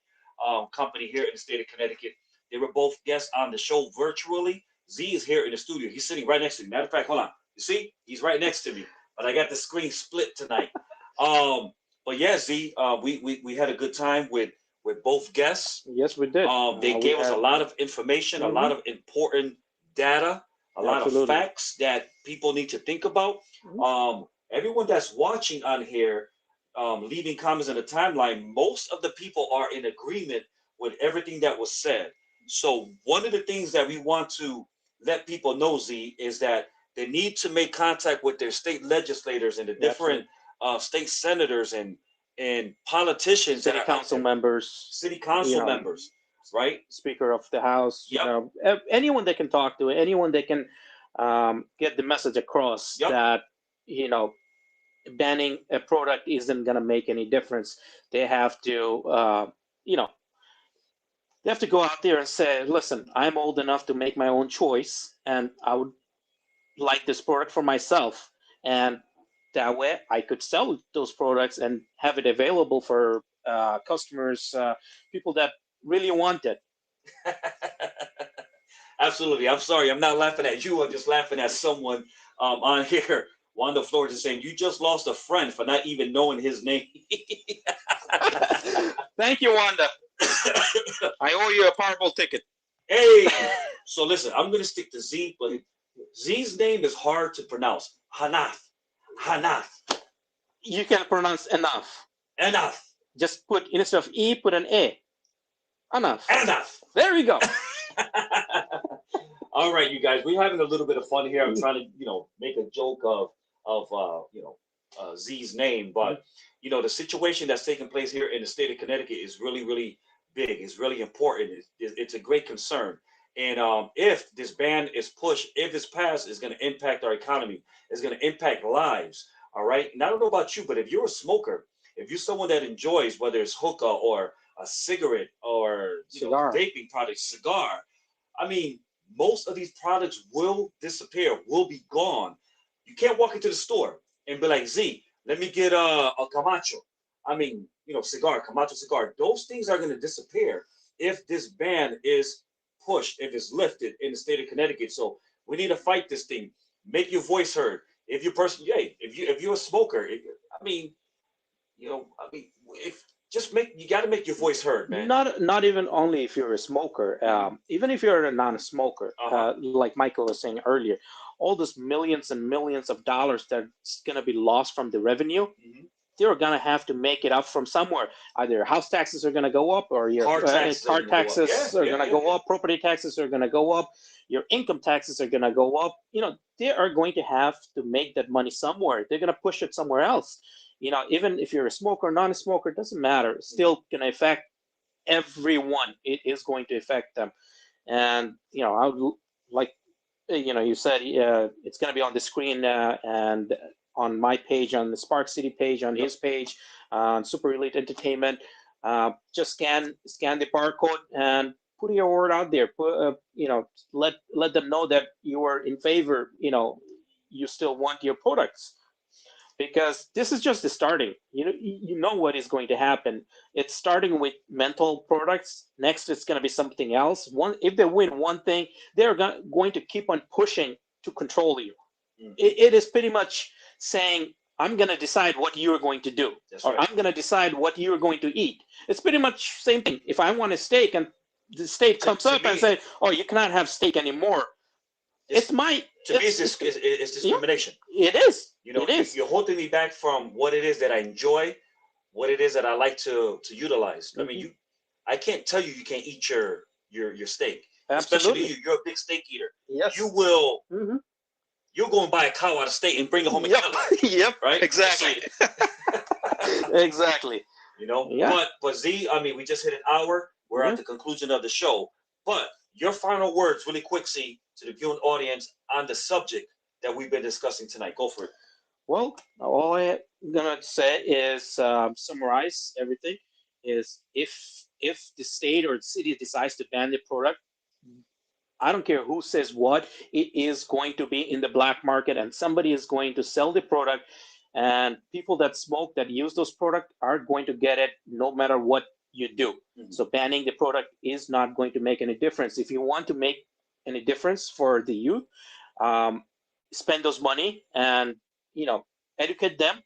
company here in the state of Connecticut. They were both guests on the show virtually. Z is here in the studio. He's sitting right next to me. Matter of fact, hold on. You see? He's right next to me. But I got the screen split tonight. But yeah, Z, we had a good time with both guests. Yes, we did. They gave us a lot of information, a lot of important data, a lot of facts that people need to think about. Everyone that's watching on here, leaving comments in the timeline, most of the people are in agreement with everything that was said. So one of the things that we want to let people know, Z, is that they need to make contact with their state legislators and the different state senators and politicians, city council members, members, right? Speaker of the House, anyone they can talk to, anyone they can get the message across that, banning a product isn't going to make any difference. They have to, they have to go out there and say, listen, I'm old enough to make my own choice, and I would like this product for myself. And that way I could sell those products and have it available for customers, people that really want it. Absolutely. I'm sorry. I'm not laughing at you. I'm just laughing at someone on here. Wanda Flores is saying, you just lost a friend for not even knowing his name. Thank you, Wanda. I owe you a Powerball ticket. Hey, so listen, I'm going to stick to Z, but Z's name is hard to pronounce. Hanath. You can pronounce enough. Enough. Just put, instead of E, put an A. Enough. There we go. All right, you guys, we're having a little bit of fun here. I'm trying to, make a joke of Z's name, but the situation that's taking place here in the state of Connecticut is really, really big. It's really important. It's a great concern. And if this ban is pushed, if it's passed, it's going to impact our economy. It's going to impact lives. All right. And I don't know about you, but if you're a smoker, if you're someone that enjoys, whether it's hookah or a cigarette or vaping products, cigar, I mean, most of these products will disappear, will be gone. You can't walk into the store and be like, Z, let me get a Camacho. I mean, cigar, Camacho cigar. Those things are going to disappear if this ban is pushed, if it's lifted in the state of Connecticut. So we need to fight this thing. Make your voice heard. If you're if you're a smoker, you got to make your voice heard, man. Not even only if you're a smoker, even if you're a non-smoker, like Michael was saying earlier, all those millions and millions of dollars that's going to be lost from the revenue, they're going to have to make it up from somewhere. Either house taxes are going to go up, or your car taxes are going to go up, property taxes are going to go up, your income taxes are going to go up. They are going to have to make that money somewhere. They're going to push it somewhere else. Even if you're a smoker or non-smoker, it doesn't matter. It's still going to affect everyone. It is going to affect them. And, I would like, you said it's going to be on the screen and on my page, on the Spark City page, on his page, on Super Elite Entertainment. Just scan the barcode and put your word out there. Let them know that you are in favor. You still want your products, because this is just the starting. You know what is going to happen. It's starting with menthol products. Next, it's going to be something else. If they win one thing, they're going to keep on pushing to control you. It is pretty much saying, I'm going to decide what you're going to do. I'm going to decide what you're going to eat. It's pretty much same thing. If I want a steak and the state comes up and say, oh, you cannot have steak anymore, it's discrimination. It is. You know, it is. You're holding me back from what it is that I enjoy, what it is that I like to utilize. I mean, I can't tell you can't eat your steak. Absolutely. Especially you're a big steak eater. Yes. You will. You'll go and buy a cow out of state and bring it home and kill it. Yep. Right. Exactly. Exactly. You know. Yeah. But Z, I mean, we just hit an hour. We're at the conclusion of the show. But your final words, really quick, Z, to the viewing audience on the subject that we've been discussing tonight. Go for it. Well, all I'm gonna say is summarize everything. Is if the state or the city decides to ban the product, I don't care who says what, it is going to be in the black market, and somebody is going to sell the product, and people that smoke that use those products are going to get it no matter what you do. So banning the product is not going to make any difference. If you want to make any difference for the youth, spend those money and educate them.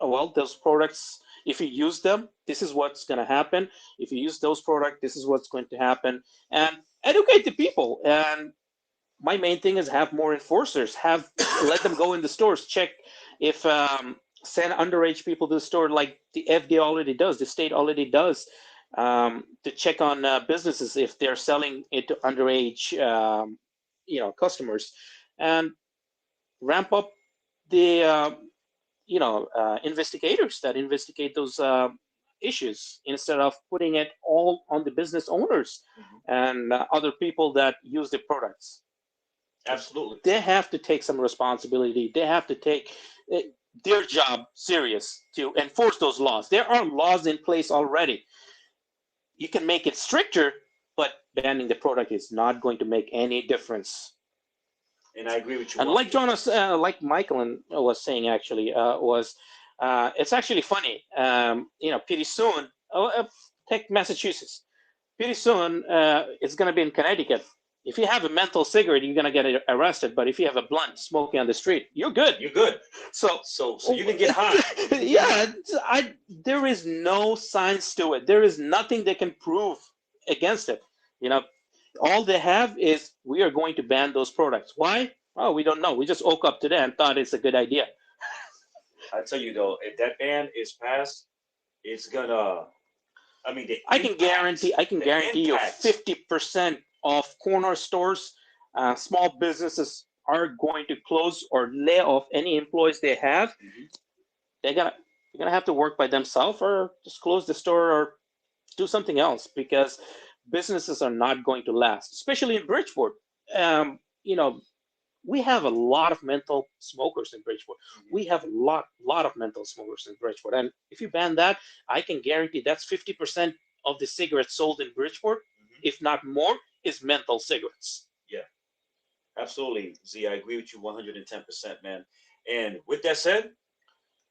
Well, those products, if you use them, this is what's going to happen. If you use those products, this is what's going to happen. And educate the people. And my main thing is have more enforcers. Let them go in the stores, check if send underage people to the store like the FDA already does, the state already does, to check on businesses if they're selling it to underage customers, and ramp up the investigators that investigate those issues instead of putting it all on the business owners and other people that use the products. Absolutely. They have to take some responsibility. They have to take their job serious to enforce those laws. There are laws in place already. You can make it stricter, but banning the product is not going to make any difference. And I agree with you. And like Jonas, like Michael was saying, actually, it's actually funny. Pretty soon, take Massachusetts. Pretty soon, it's going to be in Connecticut. If you have a menthol cigarette, you're going to get arrested. But if you have a blunt smoking on the street, you're good. You're good. So you can get high. Yeah, there is no science to it. There is nothing they can prove against it. All they have is we are going to ban those products. Why? Oh, we don't know. We just woke up today and thought it's a good idea. I tell you though, if that ban is passed, it's gonna. I mean, I can guarantee you 50% of corner stores, small businesses are going to close or lay off any employees they have. They're gonna have to work by themselves or just close the store or do something else, because businesses are not going to last, especially in Bridgeport. We have a lot of menthol smokers in Bridgeport. We have a lot of menthol smokers in Bridgeport. And if you ban that, I can guarantee that's 50% of the cigarettes sold in Bridgeport, if not more, is menthol cigarettes. Yeah, absolutely. Z, I agree with you 110%, man. And with that said,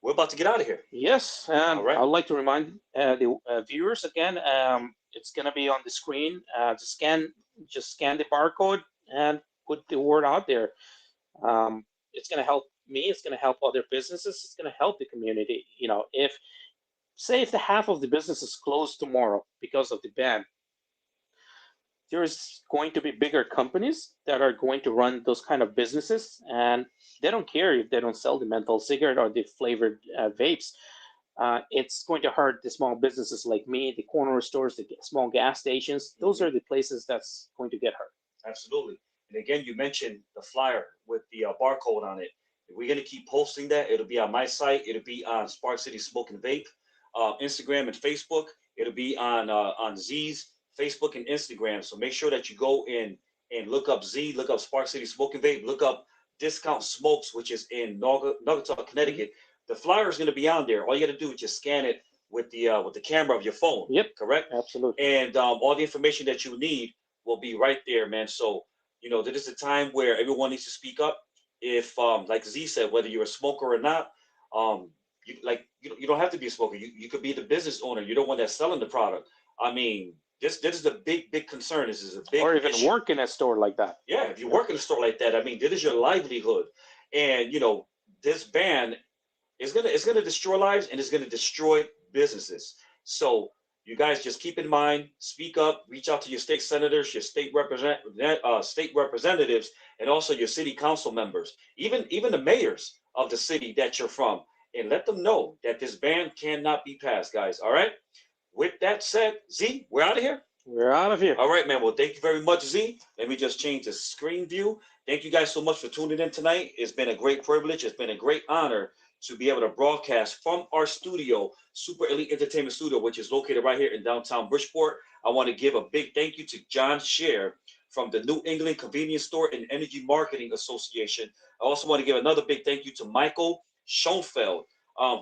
we're about to get out of here. Yes, and I'd like to remind the viewers again, it's going to be on the screen. Just scan the barcode and put the word out there. It's going to help me. It's going to help other businesses. It's going to help the community. If the half of the businesses close tomorrow because of the ban, there's going to be bigger companies that are going to run those kind of businesses, and they don't care if they don't sell the menthol cigarette or the flavored vapes. It's going to hurt the small businesses like me, the corner stores, the small gas stations. Those are the places that's going to get hurt. Absolutely. And again, you mentioned the flyer with the barcode on it. We're going to keep posting that. It'll be on my site. It'll be on Spark City Smoke and Vape, Instagram and Facebook. It'll be on Z's Facebook and Instagram. So make sure that you go in and look up Z, look up Spark City Smoke and Vape, look up Discount Smokes, which is in Naugatuck, Connecticut. The flyer is going to be on there. All you got to do is just scan it with the camera of your phone. Yep. Correct? Absolutely. And all the information that you need will be right there, man. So, there is a time where everyone needs to speak up. If, like Z said, whether you're a smoker or not, you don't have to be a smoker. You could be the business owner. You're the one that's selling the product. I mean, this is a big concern. This is a big or even issue. Work in a store like that. Yeah, if you work in a store like that, I mean, this is your livelihood. And this ban is gonna destroy lives and it's gonna destroy businesses. So, You guys just keep in mind, speak up, reach out to your state senators, your state representatives, and also your city council members, even the mayors of the city that you're from, and let them know that this ban cannot be passed, guys. All right. With that said, Z, we're out of here. We're out of here. All right, man. Well, thank you very much, Z. Let me just change the screen view. Thank you guys so much for tuning in tonight. It's been a great privilege. It's been a great honor to be able to broadcast from our studio, Super Elite Entertainment Studio, which is located right here in downtown Bridgeport. I want to give a big thank you to John Scher from the New England Convenience Store and Energy Marketing Association. I also want to give another big thank you to Michael Schoenfeld,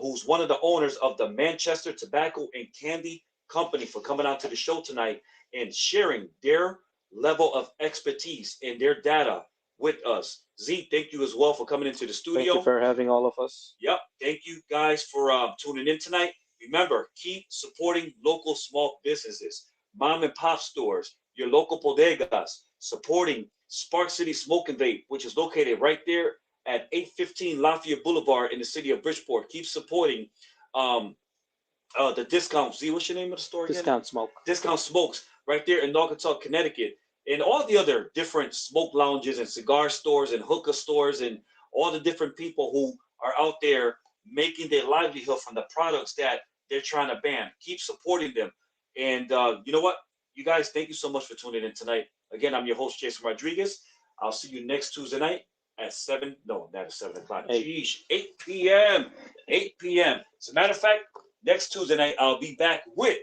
who's one of the owners of the Manchester Tobacco and Candy Company, for coming out to the show tonight and sharing their level of expertise and their data with us. Z, thank you as well for coming into the studio. Thank you for having all of us. Yep. Thank you guys for tuning in tonight. Remember, keep supporting local small businesses, mom and pop stores, your local bodegas, supporting Spark City Smoke and Vape, which is located right there at 815 Lafayette Boulevard in the city of Bridgeport. Keep supporting the Discount. Z, what's your name of the store again? Discount Smoke. Discount Smokes, right there in Naugatuck, Connecticut. And all the other different smoke lounges and cigar stores and hookah stores and all the different people who are out there making their livelihood from the products that they're trying to ban. Keep supporting them. And you know what? You guys, thank you so much for tuning in tonight. Again, I'm your host, Jason Rodriguez. I'll see you next Tuesday night at 7. No, not at 7 o'clock. 8 p.m. 8 p.m. As a matter of fact, next Tuesday night, I'll be back with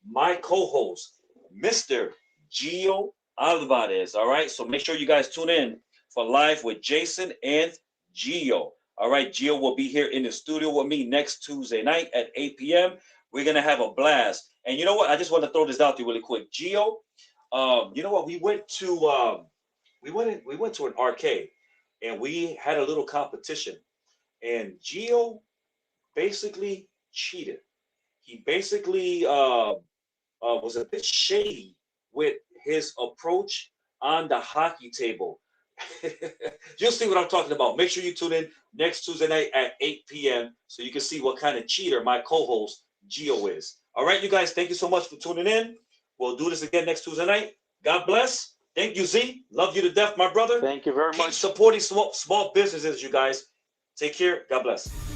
my co-host, Mr. Gio Alvarez. All right. So make sure you guys tune in for Live with Jason and Gio. All right. Gio will be here in the studio with me next Tuesday night at 8 p.m. We're going to have a blast. And you know what? I just want to throw this out there really quick. Gio, you know what? We went to an arcade and we had a little competition. And Gio basically cheated. He basically was a bit shady with his approach on the hockey table. You'll see what I'm talking about. Make sure you tune in next Tuesday night at 8 p.m. so you can see what kind of cheater my co-host Gio is. All right, you guys, thank you so much for tuning in. We'll do this again next Tuesday night. God bless. Thank you, Z. Love you to death, my brother. Thank you very much. Keep supporting small businesses, you guys. Take care. God bless.